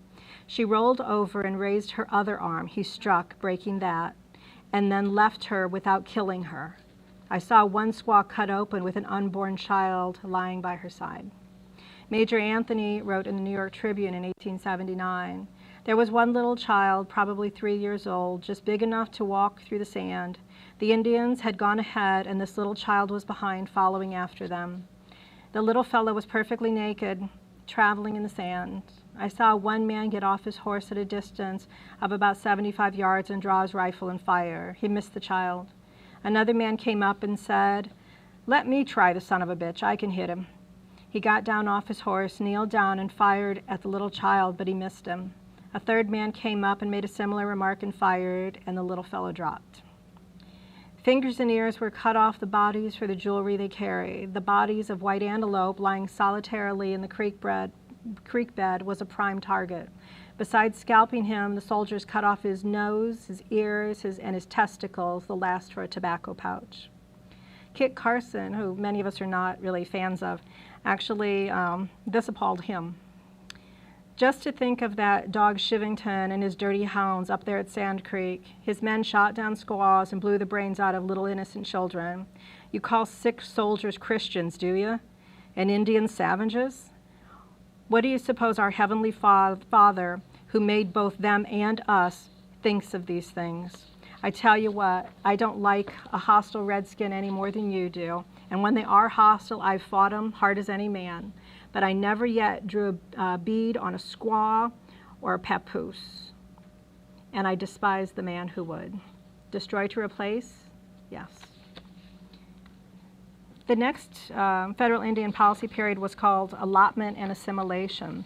She rolled over and raised her other arm. He struck, breaking that, and then left her without killing her. I saw one squaw cut open with an unborn child lying by her side." Major Anthony wrote in the New York Tribune in 1879, "There was one little child, probably 3 years old, just big enough to walk through the sand. The Indians had gone ahead, and this little child was behind, following after them. The little fellow was perfectly naked, traveling in the sand. I saw one man get off his horse at a distance of about 75 yards and draw his rifle and fire. He missed the child. Another man came up and said, 'Let me try the son of a bitch, I can hit him.' He got down off his horse, kneeled down, and fired at the little child, but he missed him. A third man came up and made a similar remark and fired, and the little fellow dropped. Fingers and ears were cut off the bodies for the jewelry they carried. The bodies of white antelope lying solitarily in the creek bed was a prime target. Besides scalping him, the soldiers cut off his nose, his ears, and his testicles, the last for a tobacco pouch." Kit Carson, who many of us are not really fans of, actually, this appalled him. "Just to think of that dog Shivington and his dirty hounds up there at Sand Creek. His men shot down squaws and blew the brains out of little innocent children. You call sick soldiers Christians, do you? And Indians savages? What do you suppose our Heavenly Father, who made both them and us, thinks of these things? I tell you what, I don't like a hostile redskin any more than you do. And when they are hostile, I've fought them hard as any man. But I never yet drew a bead on a squaw or a papoose. And I despise the man who would. Destroy to replace? Yes." The next federal Indian policy period was called Allotment and Assimilation.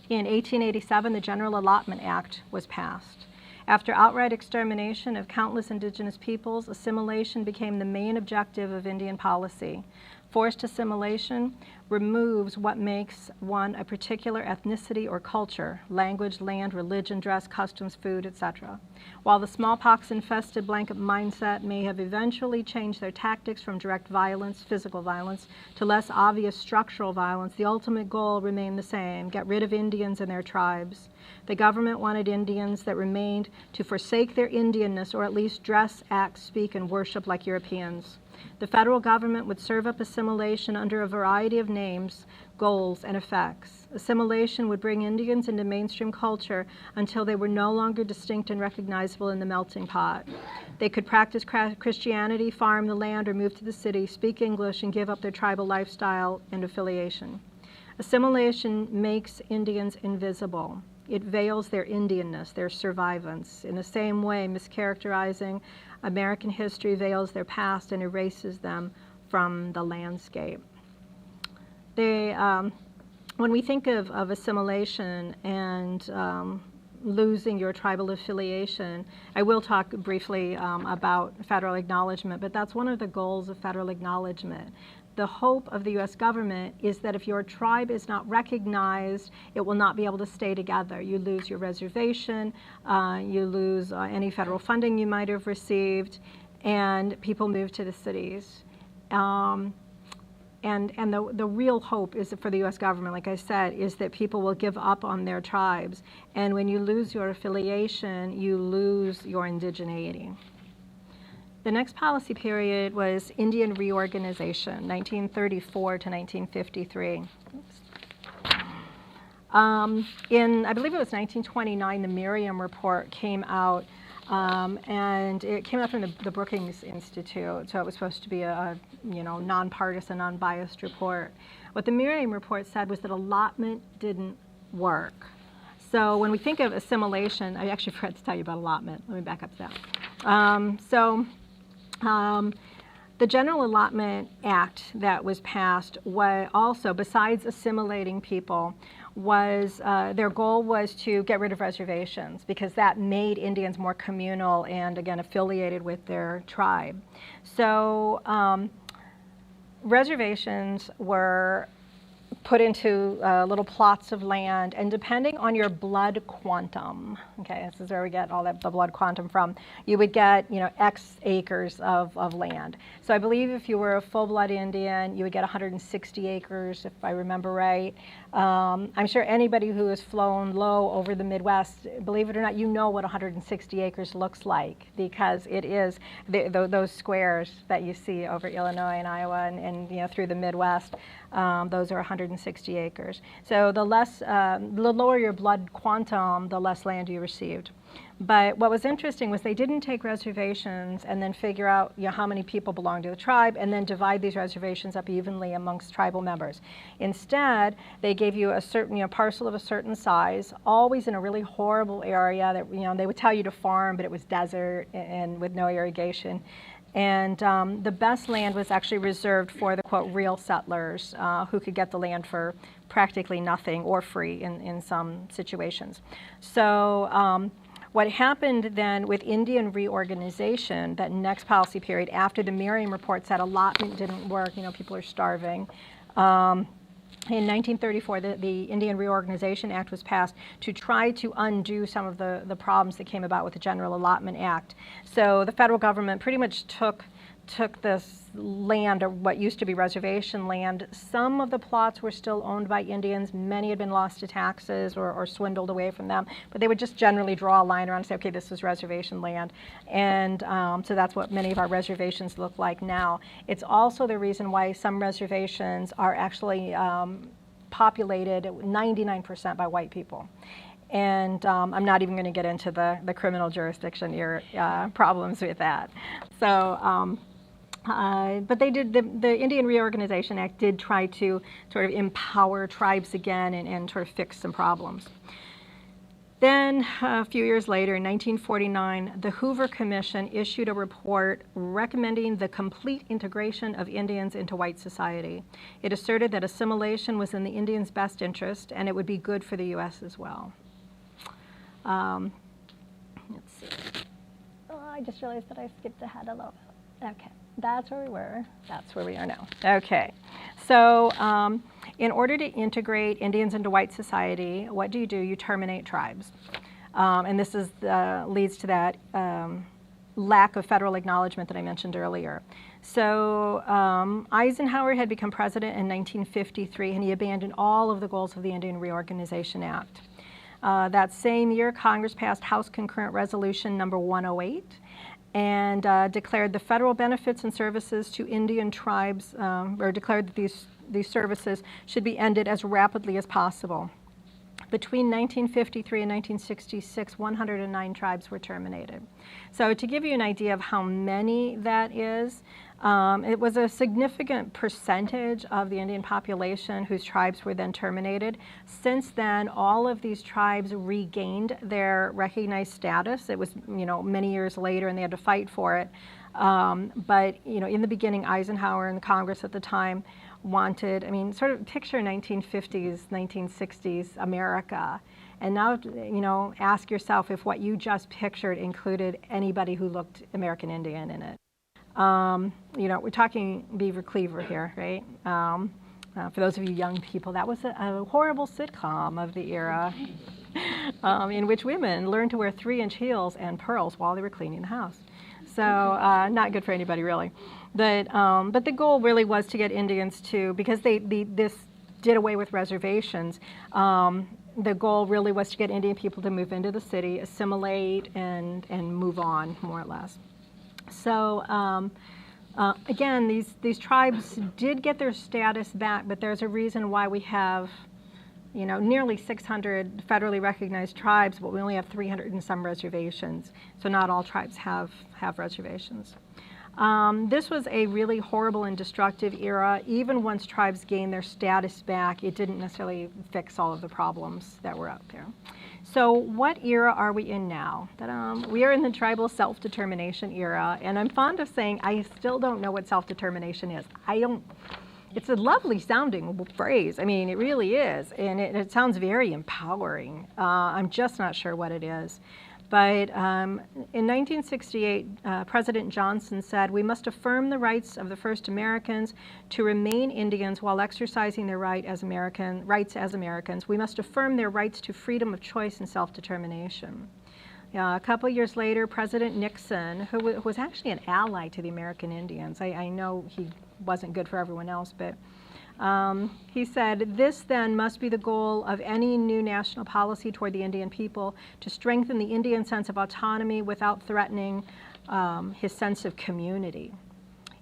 In 1887, the General Allotment Act was passed. After outright extermination of countless indigenous peoples, assimilation became the main objective of Indian policy. Forced assimilation removes what makes one a particular ethnicity or culture, language, land, religion, dress, customs, food, etc. While the smallpox-infested blanket mindset may have eventually changed their tactics from direct violence, physical violence, to less obvious structural violence, the ultimate goal remained the same: get rid of Indians and their tribes. The government wanted Indians that remained to forsake their Indianness, or at least dress, act, speak, and worship like Europeans. The federal government would serve up assimilation under a variety of names, goals, and effects. Assimilation would bring Indians into mainstream culture until they were no longer distinct and recognizable in the melting pot. They could practice Christianity, farm the land, or move to the city, speak English, and give up their tribal lifestyle and affiliation. Assimilation makes Indians invisible. It veils their Indianness, their survivance. In the same way, mischaracterizing American history veils their past and erases them from the landscape. When we think of assimilation and losing your tribal affiliation, I will talk briefly about federal acknowledgement, but that's one of the goals of federal acknowledgement. The hope of the U.S. government is that if your tribe is not recognized, it will not be able to stay together. You lose your reservation, you lose any federal funding you might have received, and people move to the cities. And the real hope is for the U.S. government, like I said, is that people will give up on their tribes. And when you lose your affiliation, you lose your indigeneity. The next policy period was Indian reorganization, 1934 to 1953. I believe it was 1929, the Merriam Report came out, and it came out from the Brookings Institute, so it was supposed to be a nonpartisan, unbiased report, What the Merriam report said was that allotment didn't work. So when we think of assimilation, I actually forgot to tell you about allotment. Let me back up to that. The General Allotment Act that was passed was also, besides assimilating people, was their goal was to get rid of reservations because that made Indians more communal and, again, affiliated with their tribe. So reservations were put into little plots of land, and depending on your blood quantum, okay, this is where we get all that the blood quantum from, you would get, X acres of land. So I believe if you were a full-blood Indian, you would get 160 acres, if I remember right. I'm sure anybody who has flown low over the Midwest, believe it or not, you know what 160 acres looks like, because it is those squares that you see over Illinois and Iowa and through the Midwest. Those are 160 acres. So the lower your blood quantum, the less land you received. But what was interesting was they didn't take reservations and then figure out how many people belong to the tribe and then divide these reservations up evenly amongst tribal members. Instead, they gave you a certain parcel of a certain size, always in a really horrible area that they would tell you to farm, but it was desert and with no irrigation. And the best land was actually reserved for the, quote, real settlers who could get the land for practically nothing or free in some situations. So what happened then with Indian reorganization, that next policy period after the Merriam report said allotment didn't work, people are starving. In 1934, the Indian Reorganization Act was passed to try to undo some of the problems that came about with the General Allotment Act. So the federal government pretty much took this land, or what used to be reservation land. Some of the plots were still owned by Indians. Many had been lost to taxes or swindled away from them. But they would just generally draw a line around and say, okay, this is reservation land. And so that's what many of our reservations look like now. It's also the reason why some reservations are actually populated 99% by white people. And I'm not even going to get into the criminal jurisdiction problems with that. So, but they did, the Indian Reorganization Act did try to sort of empower tribes again and sort of fix some problems. Then a few years later, in 1949, the Hoover Commission issued a report recommending the complete integration of Indians into white society. It asserted that assimilation was in the Indians' best interest and it would be good for the U.S. as well. Let's see. Oh, I just realized that I skipped ahead a little bit. Okay, that's where we were. That's where we are now. Okay, so in order to integrate Indians into white society, what do? You terminate tribes. And this is leads to that lack of federal acknowledgement that I mentioned earlier. So Eisenhower had become president in 1953, and he abandoned all of the goals of the Indian Reorganization Act. That same year, Congress passed House Concurrent Resolution number 108 and declared the federal benefits and services to Indian tribes, or declared that these services should be ended as rapidly as possible. Between 1953 and 1966, 109 tribes were terminated. So to give you an idea of how many that is, it was a significant percentage of the Indian population whose tribes were then terminated. Since then, all of these tribes regained their recognized status. It was, many years later, and they had to fight for it. But, in the beginning, Eisenhower and the Congress at the time wanted, sort of picture 1950s, 1960s America. And now, ask yourself if what you just pictured included anybody who looked American Indian in it. We're talking Beaver Cleaver here, right? For those of you young people, that was a horrible sitcom of the era in which women learned to wear 3-inch heels and pearls while they were cleaning the house. So not good for anybody, really. But the goal really was to get Indians to, because this did away with reservations, the goal really was to get Indian people to move into the city, assimilate, and move on, more or less. So again, these tribes did get their status back, but there's a reason why we have, nearly 600 federally recognized tribes, but we only have 300 and some reservations. So not all tribes have reservations. This was a really horrible and destructive era. Even once tribes gained their status back, it didn't necessarily fix all of the problems that were out there. So what era are we in now? We are in the tribal self-determination era, and I'm fond of saying I still don't know what self-determination is. It's a lovely sounding phrase. I mean, it really is, and it sounds very empowering. I'm just not sure what it is. But in 1968, President Johnson said, "We must affirm the rights of the first Americans to remain Indians while exercising their rights as Americans. We must affirm their rights to freedom of choice and self-determination." A couple years later, President Nixon, who was actually an ally to the American Indians, I know he wasn't good for everyone else, but he said, "This then must be the goal of any new national policy toward the Indian people, to strengthen the Indian sense of autonomy without threatening his sense of community."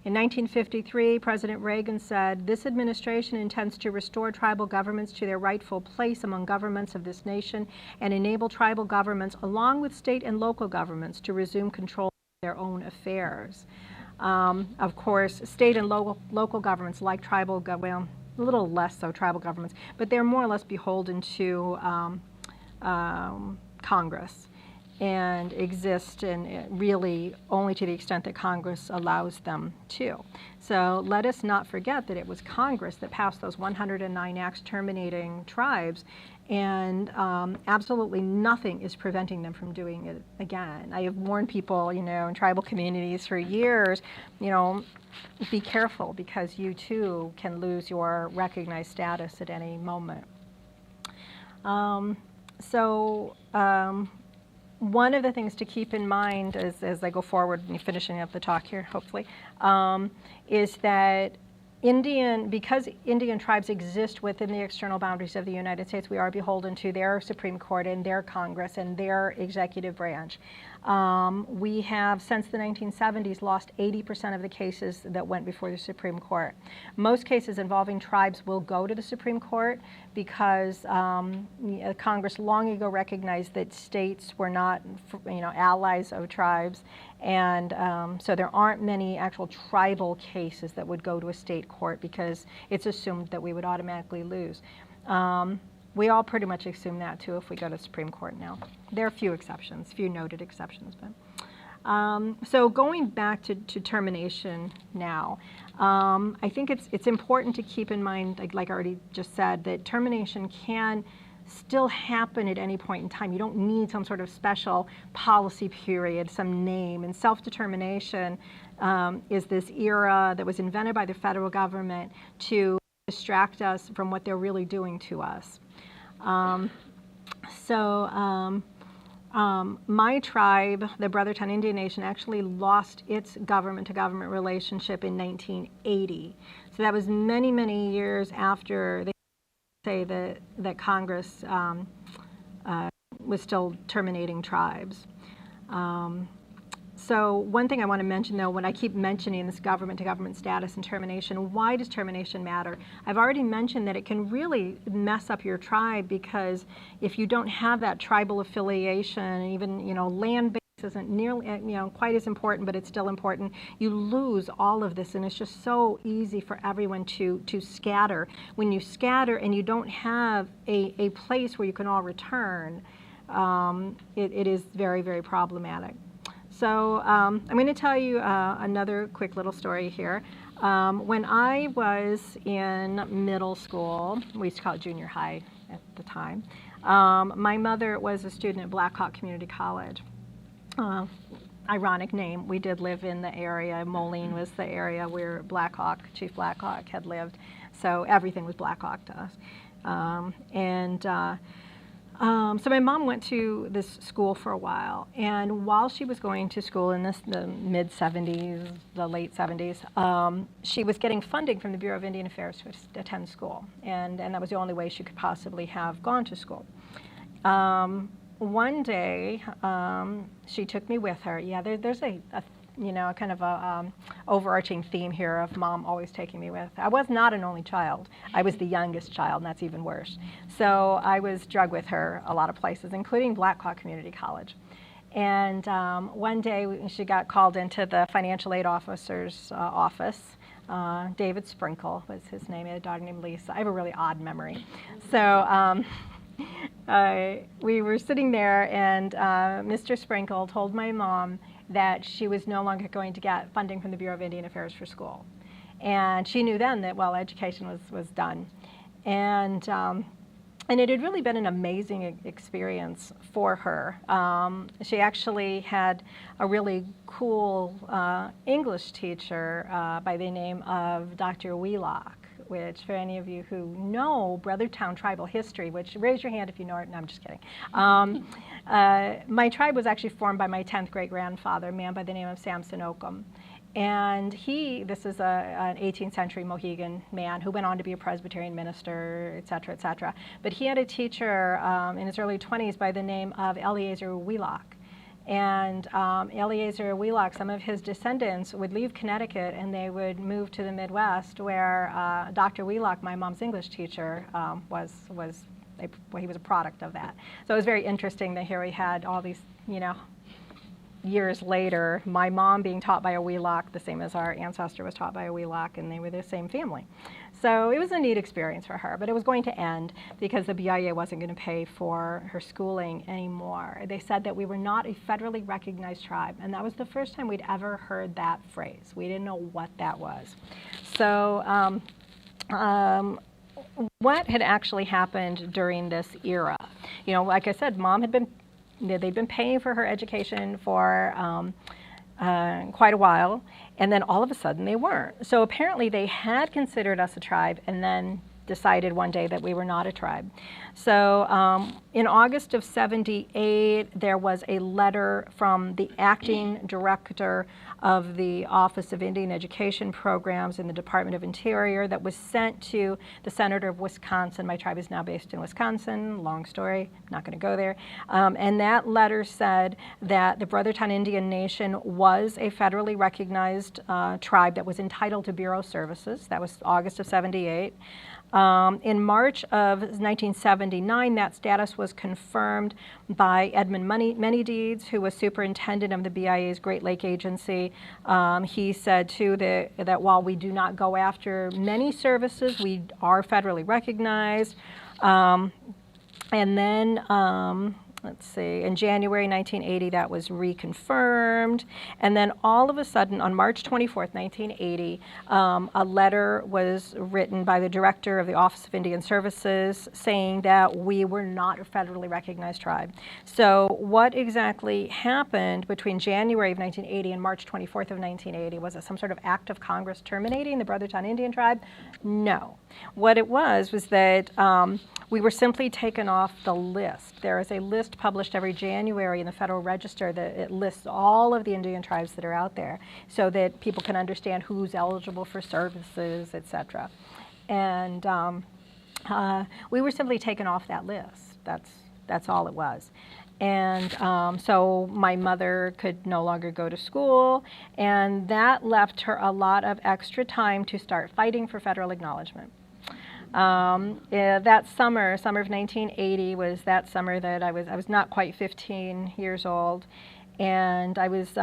In 1953, President Reagan said, "This administration intends to restore tribal governments to their rightful place among governments of this nation and enable tribal governments, along with state and local governments, to resume control of their own affairs." Of course, state and local governments, like tribal, well, a little less so tribal governments, but they're more or less beholden to Congress and exist really only to the extent that Congress allows them to. So let us not forget that it was Congress that passed those 109 acts terminating tribes, and absolutely nothing is preventing them from doing it again. I have warned people, in tribal communities for years, be careful, because you too can lose your recognized status at any moment. One of the things to keep in mind as I go forward and finishing up the talk here, hopefully, is that because Indian tribes exist within the external boundaries of the United States, we are beholden to their Supreme Court and their Congress and their executive branch. We have, since the 1970s, lost 80% of the cases that went before the Supreme Court. Most cases involving tribes will go to the Supreme Court because Congress long ago recognized that states were not, allies of tribes, and so there aren't many actual tribal cases that would go to a state court because it's assumed that we would automatically lose. We all pretty much assume that too if we go to the Supreme Court now. There are few exceptions, few noted exceptions. But so going back to termination now, I think it's important to keep in mind, like I already just said, that termination can still happen at any point in time. You don't need some sort of special policy period, some name. And self-determination is this era that was invented by the federal government to distract us from what they're really doing to us. My tribe, the Brotherton Indian Nation, actually lost its government-to-government relationship in 1980. So that was many, many years after they say that Congress was still terminating tribes. So one thing I want to mention, though, when I keep mentioning this government-to-government status and termination, why does termination matter? I've already mentioned that it can really mess up your tribe, because if you don't have that tribal affiliation, even land base isn't nearly quite as important, but it's still important. You lose all of this, and it's just so easy for everyone to scatter. When you scatter and you don't have a place where you can all return, it is very, very problematic. So I'm going to tell you another quick little story here. When I was in middle school, we used to call it junior high at the time, my mother was a student at Black Hawk Community College. Ironic name. We did live in the area. Moline was the area where Chief Black Hawk had lived. So everything was Black Hawk to us. So my mom went to this school for a while, and while she was going to school in the mid-'70s, the late '70s, she was getting funding from the Bureau of Indian Affairs to attend school, and that was the only way she could possibly have gone to school. One day, she took me with her. Yeah, there's a kind of a overarching theme here of mom always taking me with. I was not an only child. I was the youngest child, and that's even worse. So I was drugged with her a lot of places, including Black Hawk Community College. And one day she got called into the financial aid officer's office. David Sprinkle was his name. He had a daughter named Lisa. I have a really odd memory. So we were sitting there, and Mr. Sprinkle told my mom that she was no longer going to get funding from the Bureau of Indian Affairs for school. And she knew then that, well, education was done. And it had really been an amazing experience for her. She actually had a really cool English teacher by the name of Dr. Wheelock, which for any of you who know Brothertown tribal history, which raise your hand if you know it, no, I'm just kidding. My tribe was actually formed by my 10th great-grandfather, a man by the name of Samson Occam. And this is an 18th century Mohegan man who went on to be a Presbyterian minister, et cetera, et cetera. But he had a teacher in his early 20s by the name of Eliezer Wheelock. And Eliezer Wheelock, some of his descendants would leave Connecticut and they would move to the Midwest, where Dr. Wheelock, my mom's English teacher, he was a product of that. So it was very interesting that here we had all these, years later, my mom being taught by a Wheelock, the same as our ancestor was taught by a Wheelock, and they were the same family. So it was a neat experience for her, but it was going to end because the BIA wasn't going to pay for her schooling anymore. They said that we were not a federally recognized tribe, and that was the first time we'd ever heard that phrase. We didn't know what that was. So what had actually happened during this era? Like I said, they'd been paying for her education for quite a while, and then all of a sudden they weren't. So apparently they had considered us a tribe and then decided one day that we were not a tribe. So in August of '78, there was a letter from the acting director of the Office of Indian Education Programs in the Department of Interior that was sent to the Senator of Wisconsin. My tribe is now based in Wisconsin. Long story, not going to go there. And that letter said that the Brothertown Indian Nation was a federally recognized tribe that was entitled to Bureau services. That was August of '78. In March of 1979, that status was confirmed by Edmund Manydeeds, who was superintendent of the BIA's Great Lake Agency. He said, too, that while we do not go after many services, we are federally recognized. And then, let's see, in January 1980, that was reconfirmed. And then all of a sudden, on March 24th, 1980, a letter was written by the director of the Office of Indian Services saying that we were not a federally recognized tribe. So what exactly happened between January of 1980 and March 24th of 1980? Was it some sort of act of Congress terminating the Brothertown Indian tribe? No. What it was that we were simply taken off the list. There is a list published every January in the Federal Register that it lists all of the Indian tribes that are out there so that people can understand who's eligible for services, et cetera. And we were simply taken off that list. That's all it was. And so my mother could no longer go to school, and that left her a lot of extra time to start fighting for federal acknowledgement. That summer of 1980 was that summer that I was not quite 15 years old, and I was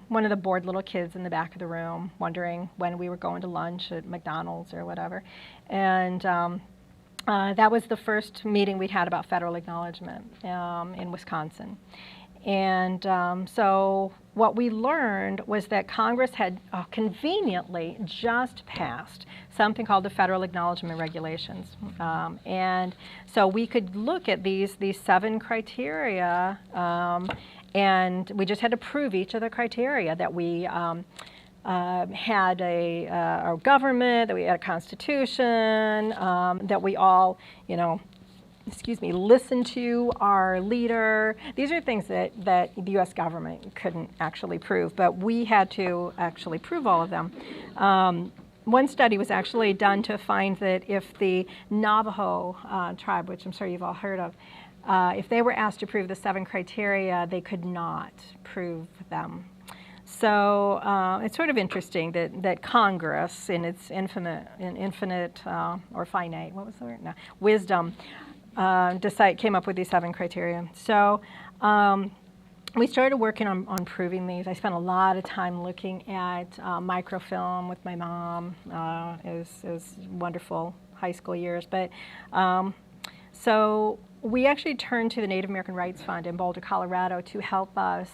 one of the bored little kids in the back of the room wondering when we were going to lunch at McDonald's or whatever. And that was the first meeting we'd had about federal acknowledgement in Wisconsin. And so what we learned was that Congress had conveniently just passed something called the Federal Acknowledgement Regulations. And so we could look at these 7 criteria, and we just had to prove each of the criteria, that we had a government, that we had a constitution, that we all, listen to our leader. These are things that the U.S. government couldn't actually prove, but we had to actually prove all of them. One study was actually done to find that if the Navajo tribe, which I'm sure you've all heard of, if they were asked to prove the 7 criteria, they could not prove them. So it's sort of interesting that Congress, in its infinite or finite, what was the word? No, wisdom, came up with these 7 criteria. So we started working on proving these. I spent a lot of time looking at microfilm with my mom. It was wonderful high school years. But so we actually turned to the Native American Rights Fund in Boulder, Colorado to help us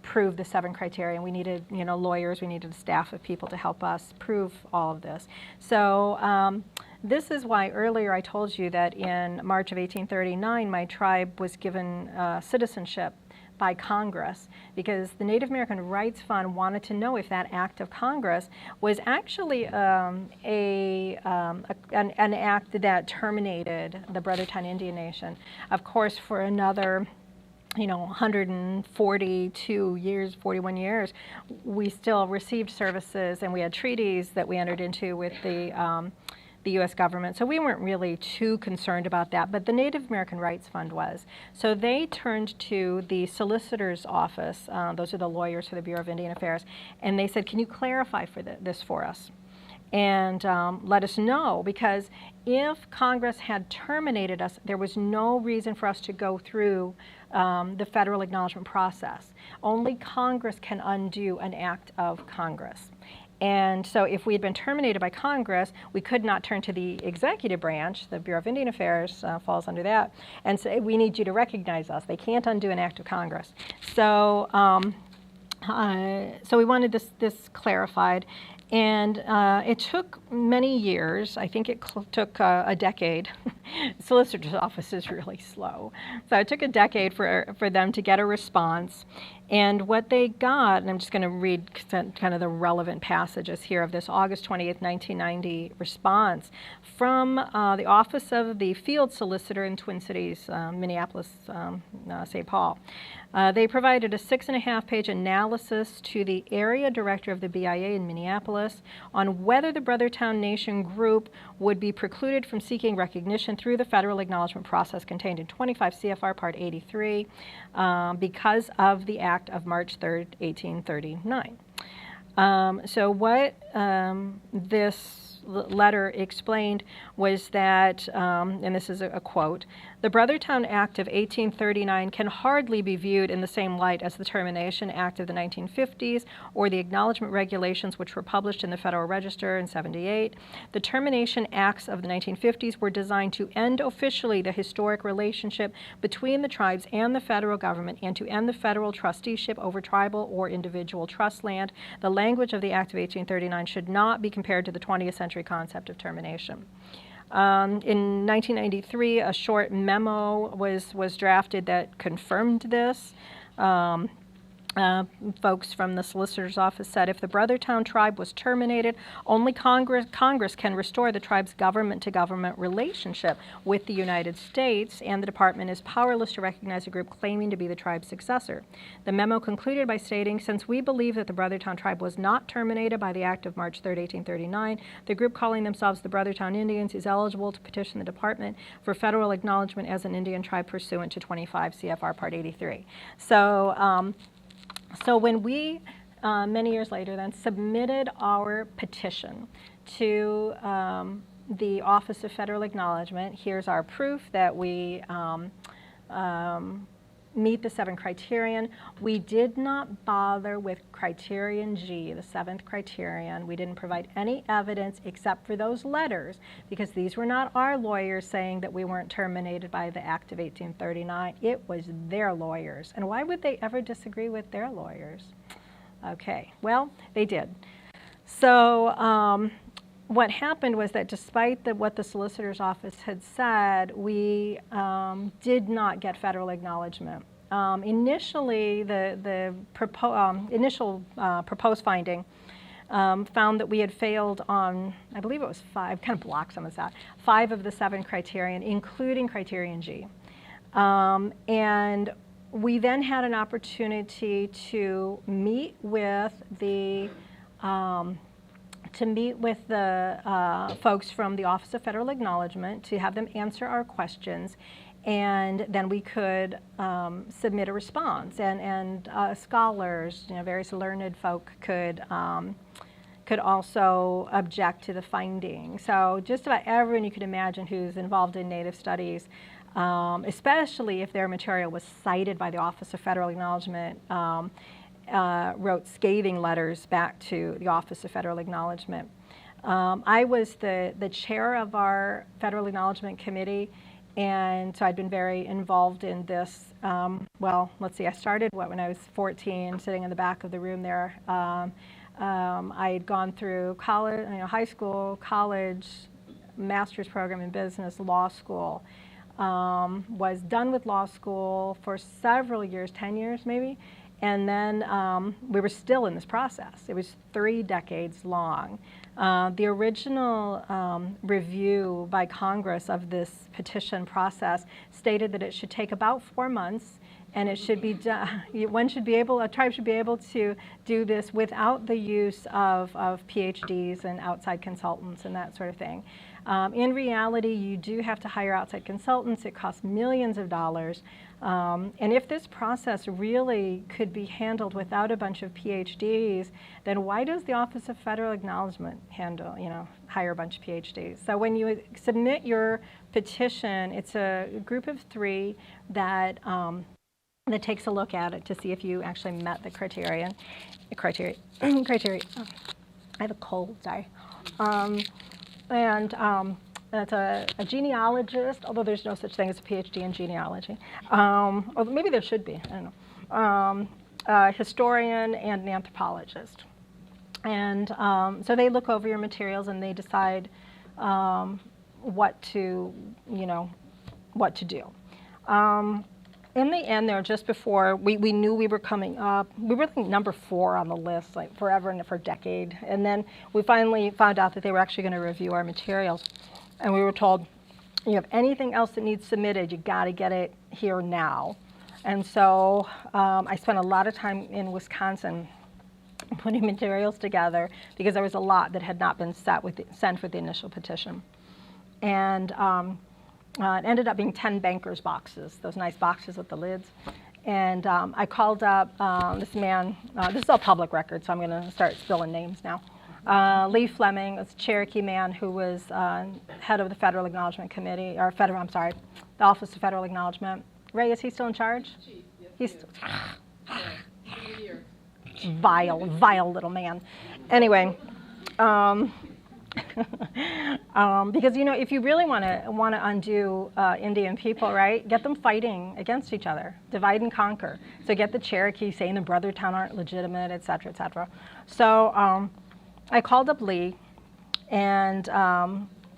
prove the 7 criteria. And we needed, lawyers, we needed a staff of people to help us prove all of this. So this is why earlier I told you that in March of 1839, my tribe was given citizenship by Congress, because the Native American Rights Fund wanted to know if that act of Congress was actually an act that terminated the Brothertown Indian Nation. Of course, for another 142 years, 41 years, we still received services, and we had treaties that we entered into with the U.S. government. So we weren't really too concerned about that, but the Native American Rights Fund was. So they turned to the solicitor's office, those are the lawyers for the Bureau of Indian Affairs, and they said, can you clarify this for us? And let us know, because if Congress had terminated us, there was no reason for us to go through the federal acknowledgement process. Only Congress can undo an act of Congress. And so if we had been terminated by Congress, we could not turn to the executive branch, the Bureau of Indian Affairs falls under that, and say, we need you to recognize us. They can't undo an act of Congress. So, so we wanted this clarified. And it took many years. I think it took a decade. The solicitor's office is really slow. So it took a decade for them to get a response. And what they got, and I'm just going to read kind of the relevant passages here of this August 20th, 1990 response from the Office of the Field Solicitor in Twin Cities, Minneapolis, St. Paul. They provided a 6.5-page analysis to the area director of the BIA in Minneapolis on whether the Brothertown Nation group would be precluded from seeking recognition through the federal acknowledgement process contained in 25 CFR Part 83 because of the Act of March 3rd, 1839. So what this letter explained was that, and this is a quote, the Brothertown Act of 1839 can hardly be viewed in the same light as the Termination Act of the 1950s or the Acknowledgement Regulations which were published in the Federal Register in '78. The Termination Acts of the 1950s were designed to end officially the historic relationship between the tribes and the federal government and to end the federal trusteeship over tribal or individual trust land. The language of the Act of 1839 should not be compared to the 20th century concept of termination. In 1993, a short memo was drafted that confirmed this. Folks from the solicitor's office said if the Brothertown tribe was terminated, only Congress can restore the tribe's government-to-government relationship with the United States, and the department is powerless to recognize a group claiming to be the tribe's successor. The memo concluded by stating, since we believe that the Brothertown tribe was not terminated by the Act of March 3, 1839, the group calling themselves the Brothertown Indians is eligible to petition the department for federal acknowledgement as an Indian tribe pursuant to 25 CFR Part 83. So when we, many years later then, submitted our petition to the Office of Federal Acknowledgement, here's our proof that we meet the 7 criterion. We did not bother with criterion G, the 7th criterion. We didn't provide any evidence except for those letters, because these were not our lawyers saying that we weren't terminated by the Act of 1839. It was their lawyers. And why would they ever disagree with their lawyers? Okay, well, they did. So what happened was that despite what the solicitor's office had said, we did not get federal acknowledgement. Initially, the initial proposed finding found that we had failed on, I believe it was 5, kind of blocked some of that, 5 of the 7 criterion, including criterion G. And we then had an opportunity to meet with the folks from the Office of Federal Acknowledgement to have them answer our questions, and then we could submit a response. And scholars, various learned folk could also object to the finding. So just about everyone you could imagine who's involved in Native studies especially if their material was cited by the Office of Federal Acknowledgement, wrote scathing letters back to the Office of Federal Acknowledgement. I was the chair of our Federal Acknowledgement Committee, and so I'd been very involved in this. Well, let's see, I started when I was 14, sitting in the back of the room there. I had gone through college, high school, college, master's program in business, law school. Was done with law school for several years, 10 years maybe, and then we were still in this process. It was 3 decades long. The original review by Congress of this petition process stated that it should take about 4 months, and it should be done. A tribe should be able to do this without the use of PhDs and outside consultants and that sort of thing. In reality, you do have to hire outside consultants. It costs millions of dollars. And if this process really could be handled without a bunch of PhDs, then why does the Office of Federal Acknowledgement hire a bunch of PhDs? So when you submit your petition, it's a group of 3 that takes a look at it to see if you actually met the criteria. Oh, I have a cold, sorry. That's a genealogist, although there's no such thing as a PhD in genealogy. Or maybe there should be, I don't know. A historian and an anthropologist. And so they look over your materials and they decide what to do. In the end there, just before, we knew we were coming up, we were like number 4 on the list, like forever and for a decade. And then we finally found out that they were actually going to review our materials. And we were told, you have anything else that needs submitted, you got to get it here now. And so I spent a lot of time in Wisconsin putting materials together because there was a lot that had not been sent with the initial petition. And it ended up being 10 bankers boxes, those nice boxes with the lids. And I called up this man, this is all public record, so I'm going to start spilling names now. Lee Fleming, a Cherokee man who was head of the Federal Acknowledgement Committee, or the Office of Federal Acknowledgement. Ray, is he still in charge? Chief, yep. He's Yeah. vile little man. Anyway, because if you really want to undo Indian people, right, get them fighting against each other, divide and conquer. So get the Cherokee saying the Brothertown aren't legitimate, et cetera, et cetera. So I called up Lee, and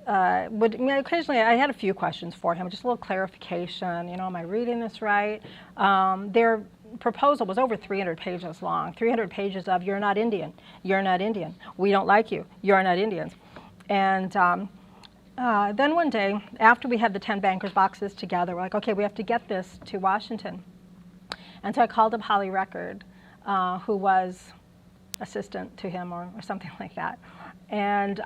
occasionally I had a few questions for him, just a little clarification. Am I reading this right? Their proposal was over 300 pages long. 300 pages of "You're not Indian. You're not Indian. We don't like you. You're not Indians." And then one day, after we had the 10 bankers boxes together, we're like, okay, we have to get this to Washington. And so I called up Holly Record, who was assistant to him or something like that. And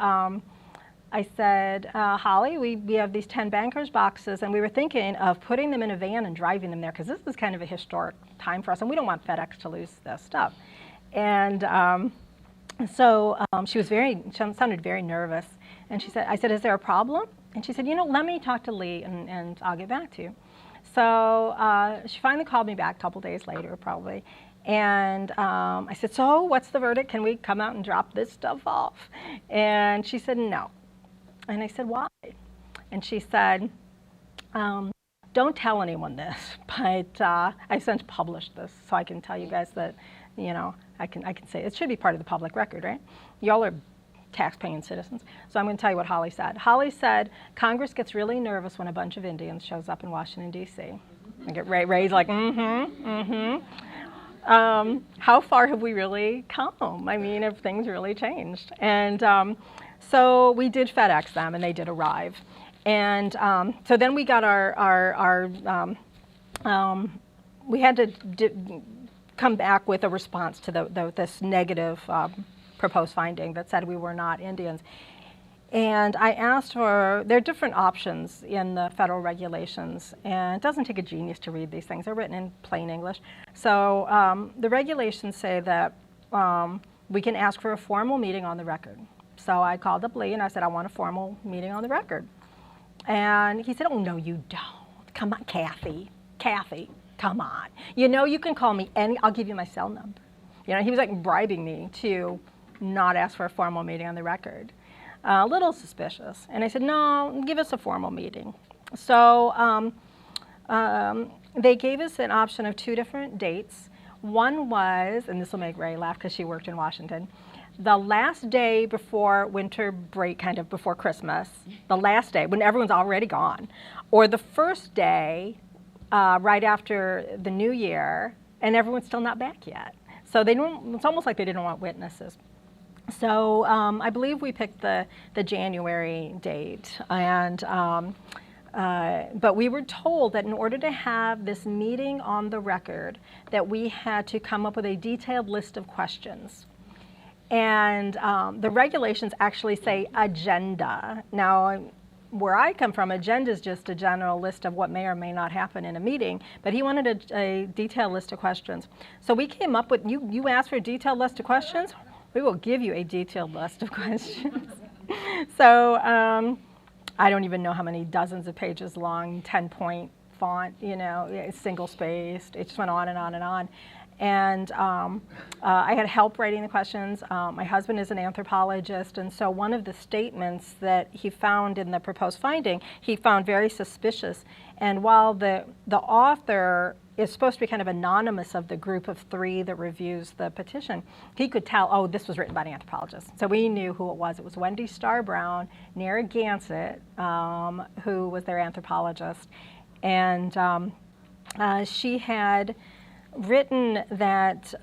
I said, Holly, we have these 10 bankers boxes, and we were thinking of putting them in a van and driving them there, because this is kind of a historic time for us, and we don't want FedEx to lose this stuff. And so she sounded very nervous. And I said, is there a problem? And she said, let me talk to Lee, and I'll get back to you. So she finally called me back a couple days later, probably. And I said, so what's the verdict? Can we come out and drop this stuff off? And she said, no. And I said, why? And she said, don't tell anyone this, but I've since published this, so I can tell you guys that, I can say it should be part of the public record, right? Y'all are tax-paying citizens. So I'm going to tell you what Holly said. Holly said, Congress gets really nervous when a bunch of Indians shows up in Washington, D.C. I get Ray's like, how far have we really come? I mean, have things really changed? And so we did FedEx them, and they did arrive. And so then we got we had to come back with a response to this negative proposed finding that said we were not Indians. And I asked there are different options in the federal regulations, and it doesn't take a genius to read these things. They're written in plain English. So the regulations say that we can ask for a formal meeting on the record. So I called up Lee and I said, I want a formal meeting on the record. And he said, oh, no, you don't. come on, Kathy, come on. You know, you can call me I'll give you my cell number. You know, he was like bribing me to not ask for a formal meeting on the record. A little suspicious. And I said, no, give us a formal meeting. So they gave us an option of 2 different dates. One was, and this will make Ray laugh because she worked in Washington, the last day before winter break, kind of before Christmas, the last day when everyone's already gone, or the first day right after the New Year, and everyone's still not back yet. So it's almost like they didn't want witnesses. So I believe we picked the January date, and but we were told that in order to have this meeting on the record, that we had to come up with a detailed list of questions. And the regulations actually say agenda. Now, where I come from, agenda is just a general list of what may or may not happen in a meeting, but he wanted a detailed list of questions. So we came up with, you asked for a detailed list of questions, we will give you a detailed list of questions. So I don't even know how many dozens of pages long, 10-point font, you know, single-spaced. It just went on and on and on. And I had help writing the questions. My husband is an anthropologist, and so one of the statements that he found in the proposed finding, he found very suspicious. And while the author is supposed to be kind of anonymous of the group of 3 that reviews the petition, he could tell, oh, this was written by an anthropologist. So we knew who it was. It was Wendy Starr Brown, Narragansett, who was their anthropologist. And she had written that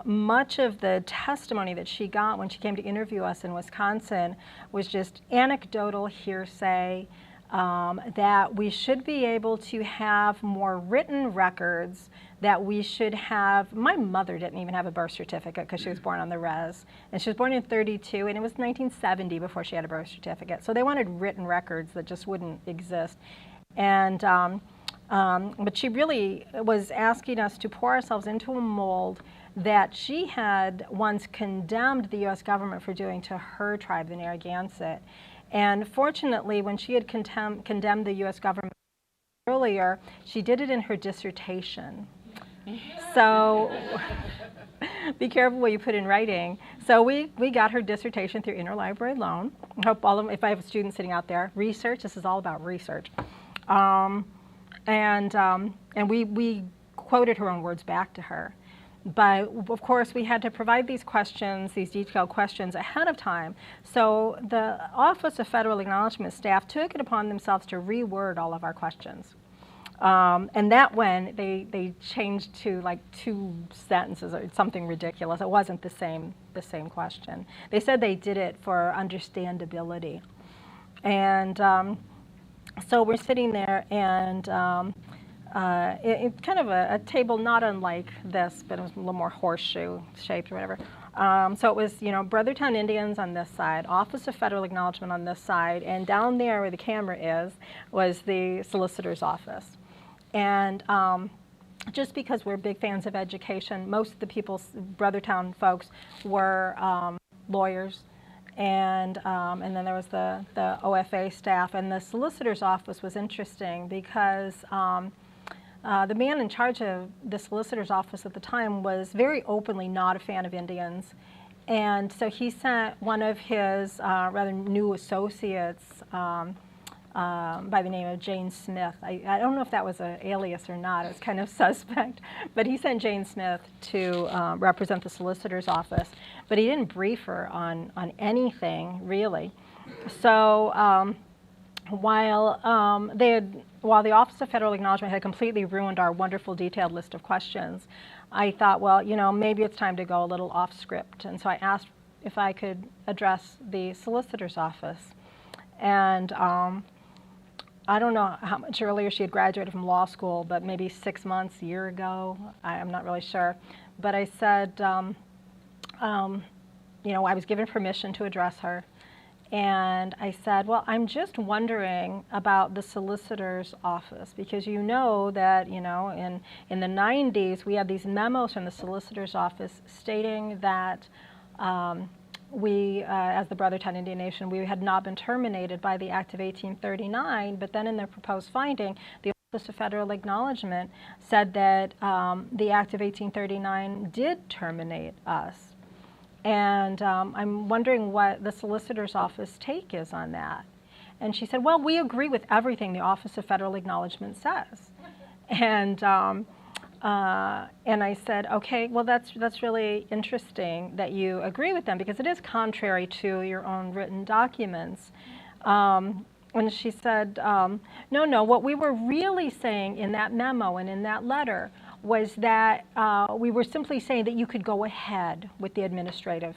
much of the testimony that she got when she came to interview us in Wisconsin was just anecdotal hearsay, that we should be able to have more written records, that we should have, my mother didn't even have a birth certificate because she was born on the res, and she was born in 32, and it was 1970 before she had a birth certificate. So they wanted written records that just wouldn't exist. And but she really was asking us to pour ourselves into a mold that she had once condemned the U.S. government for doing to her tribe, the Narragansett. And fortunately, when she had condemned the U.S. government earlier, she did it in her dissertation. So be careful what you put in writing. So we got her dissertation through interlibrary loan. I hope if I have students sitting out there, research, this is all about research. And we quoted her own words back to her. But of course, we had to provide these questions, these detailed questions ahead of time. So the Office of Federal Acknowledgement staff took it upon themselves to reword all of our questions. And that when they changed to like 2 sentences or something ridiculous. It wasn't the same question. They said they did it for understandability. And so we're sitting there, and it's kind of a table not unlike this, but it was a little more horseshoe shaped or whatever. So it was, you know, Brothertown Indians on this side, Office of Federal Acknowledgement on this side, and down there where the camera is was the solicitor's office. And just because we're big fans of education, most of the people, Brothertown folks, were lawyers. And then there was the OFA staff, and the solicitor's office was interesting because the man in charge of the solicitor's office at the time was very openly not a fan of Indians. And so he sent one of his rather new associates by the name of Jane Smith. I don't know if that was an alias or not. It was kind of suspect. But he sent Jane Smith to represent the solicitor's office. But he didn't brief her on anything, really. So while the Office of Federal Acknowledgement had completely ruined our wonderful detailed list of questions, I thought, well, you know, maybe it's time to go a little off script. And so I asked if I could address the solicitor's office. And I don't know how much earlier she had graduated from law school, but maybe 6 months, a year ago. I'm not really sure. But I said, you know, I was given permission to address her. And I said, well, I'm just wondering about the solicitor's office, because you know that, you know, in the 90s, we had these memos from the solicitor's office stating that we, as the Brothertown Indian Nation, we had not been terminated by the Act of 1839, but then in their proposed finding, the Office of Federal Acknowledgement said that the Act of 1839 did terminate us. And I'm wondering what the solicitor's office take is on that. And she said, well, we agree with everything the Office of Federal Acknowledgement says. And I said, okay, well, that's really interesting that you agree with them, because it is contrary to your own written documents. And she said, no, what we were really saying in that memo and in that letter was that we were simply saying that you could go ahead with the administrative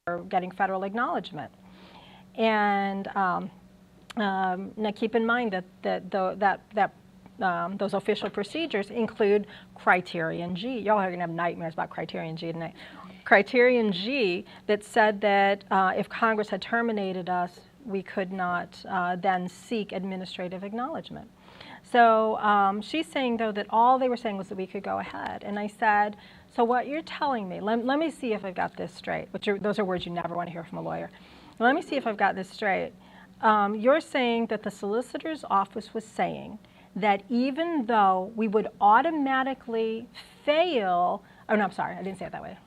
or getting federal acknowledgement. And now keep in mind that those official procedures include Criterion G. Y'all are going to have nightmares about Criterion G tonight. Criterion G that said that if Congress had terminated us, we could not then seek administrative acknowledgement. So she's saying, though, that all they were saying was that we could go ahead. And I said, so what you're telling me, let me see if I've got this straight, those are words you never want to hear from a lawyer. Let me see if I've got this straight. You're saying that the solicitor's office was saying that even though we would automatically fail, oh no, I'm sorry, I didn't say it that way.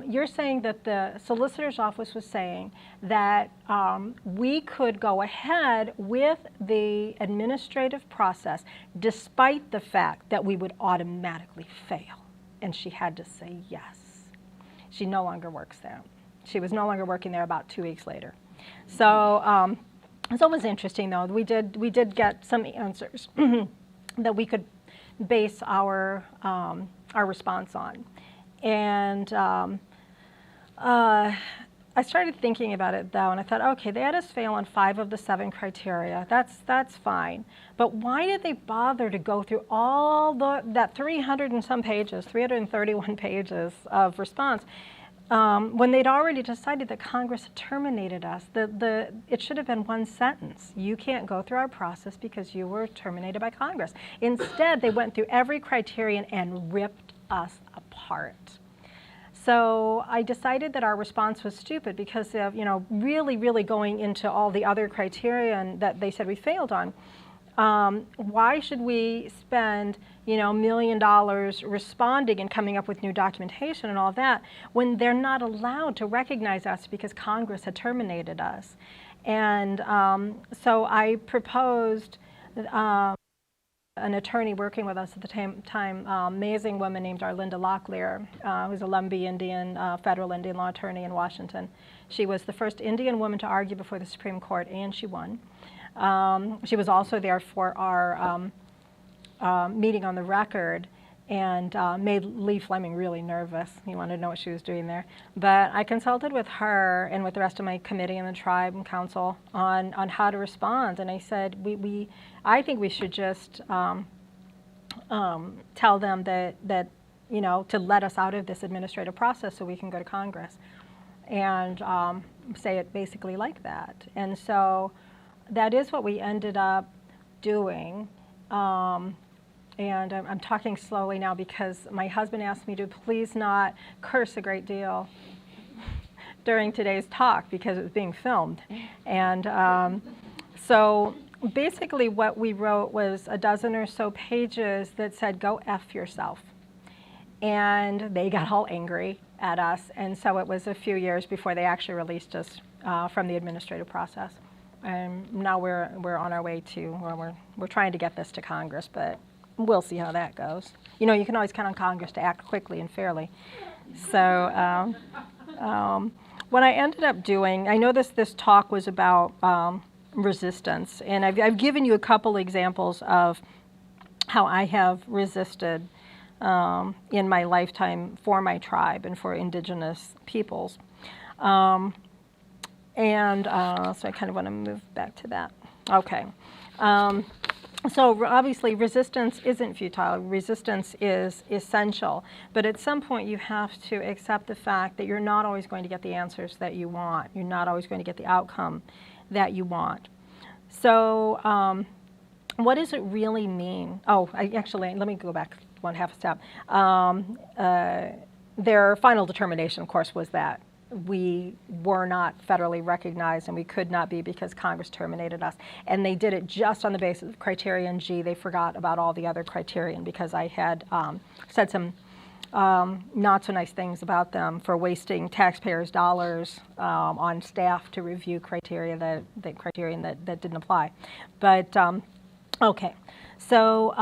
You're saying that the solicitor's office was saying that we could go ahead with the administrative process despite the fact that we would automatically fail. And she had to say yes. She no longer works there. She was no longer working there about 2 weeks later. So it's always interesting, though. We did get some answers that we could base our response on. And I started thinking about it, though, and I thought, okay, they had us fail on 5 of the 7 criteria. That's fine. But why did they bother to go through all that 300 and some pages, 331 pages of response, when they'd already decided that Congress had terminated us? It should have been one sentence. You can't go through our process because you were terminated by Congress. Instead, they went through every criterion and ripped us apart. So I decided that our response was stupid because of, really going into all the other criteria that they said we failed on. Why should we spend, $1 million responding and coming up with new documentation and all that when they're not allowed to recognize us because Congress had terminated us? And so I proposed an attorney working with us at the time, amazing woman named Arlinda Locklear, who's a Lumbee Indian, federal Indian law attorney in Washington. She was the first Indian woman to argue before the Supreme Court, and she won. She was also there for our meeting on the record and made Lee Fleming really nervous. He wanted to know what she was doing there. But I consulted with her and with the rest of my committee and the tribe and council on how to respond. And I said, I think we should just tell them that to let us out of this administrative process so we can go to Congress, and say it basically like that. And so that is what we ended up doing. And I'm talking slowly now because my husband asked me to please not curse a great deal during today's talk because it was being filmed. And so basically what we wrote was a dozen or so pages that said, go F yourself. And they got all angry at us. And so it was a few years before they actually released us from the administrative process. And now we're on our way to, well, we're trying to get this to Congress, but we'll see how that goes. You can always count on Congress to act quickly and fairly. So what I ended up doing, I know this talk was about resistance, and I've given you a couple examples of how I have resisted in my lifetime for my tribe and for indigenous peoples. So I kind of want to move back to that. Okay. So obviously resistance isn't futile. Resistance is essential. But at some point you have to accept the fact that you're not always going to get the answers that you want. You're not always going to get the outcome that you want. So what does it really mean? Oh, let me go back 1/2 step. Their final determination, of course, was that we were not federally recognized, and we could not be because Congress terminated us. And they did it just on the basis of criterion G. They forgot about all the other criterion because I had said some not so nice things about them for wasting taxpayers' dollars on staff to review criterion that didn't apply. But okay, so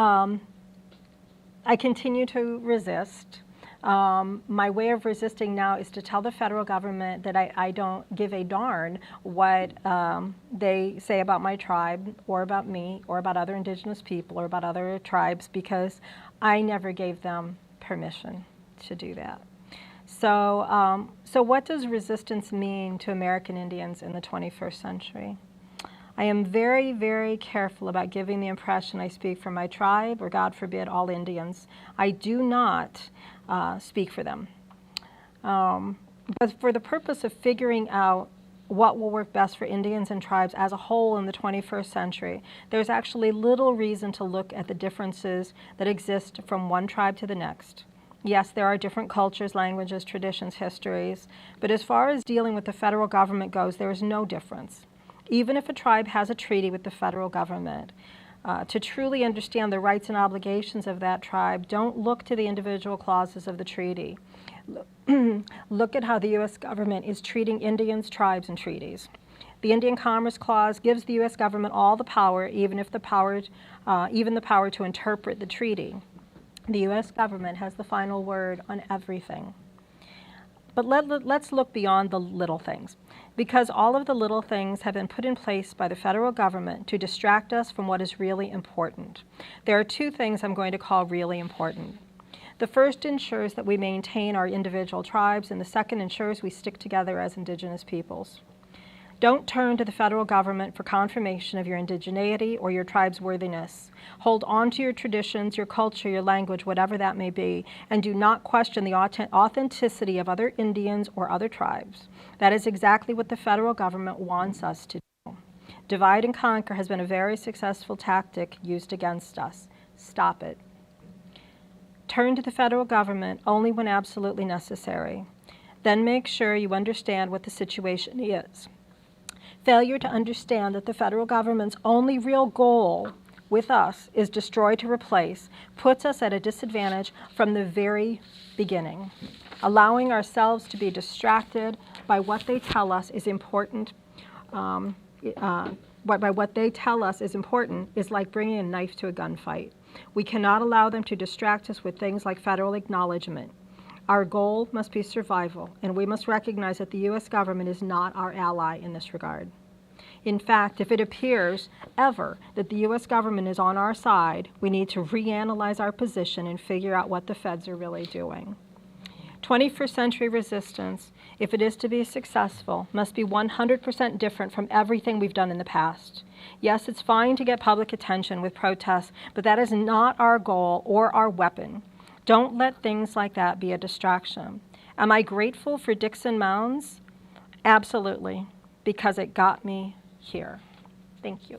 I continue to resist. My way of resisting now is to tell the federal government that I don't give a darn what they say about my tribe or about me or about other indigenous people or about other tribes, because I never gave them permission to do that. So, so what does resistance mean to American Indians in the 21st century? I am very, very careful about giving the impression I speak for my tribe or, God forbid, all Indians. I do not speak for them. But for the purpose of figuring out what will work best for Indians and tribes as a whole in the 21st century, there's actually little reason to look at the differences that exist from one tribe to the next. Yes, there are different cultures, languages, traditions, histories, but as far as dealing with the federal government goes, there is no difference. Even if a tribe has a treaty with the federal government, to truly understand the rights and obligations of that tribe, don't look to the individual clauses of the treaty. Look at how the U.S. government is treating Indians, tribes, and treaties. The Indian Commerce Clause gives the U.S. government all the power, even the power to interpret the treaty. The U.S. government has the final word on everything. But let's look beyond the little things, because all of the little things have been put in place by the federal government to distract us from what is really important. There are two things I'm going to call really important. The first ensures that we maintain our individual tribes, and the second ensures we stick together as indigenous peoples. Don't turn to the federal government for confirmation of your indigeneity or your tribe's worthiness. Hold on to your traditions, your culture, your language, whatever that may be, and do not question the authenticity of other Indians or other tribes. That is exactly what the federal government wants us to do. Divide and conquer has been a very successful tactic used against us. Stop it. Turn to the federal government only when absolutely necessary. Then make sure you understand what the situation is. Failure to understand that the federal government's only real goal with us is destroy to replace puts us at a disadvantage from the very beginning. Allowing ourselves to be distracted by what they tell us is important. By what they tell us is important is like bringing a knife to a gunfight. We cannot allow them to distract us with things like federal acknowledgement. Our goal must be survival, and we must recognize that the U.S. government is not our ally in this regard. In fact, if it appears ever that the U.S. government is on our side, we need to reanalyze our position and figure out what the feds are really doing. 21st century resistance, if it is to be successful, must be 100% different from everything we've done in the past. Yes, it's fine to get public attention with protests, but that is not our goal or our weapon. Don't let things like that be a distraction. Am I grateful for Dickson Mounds? Absolutely, because it got me here. Thank you.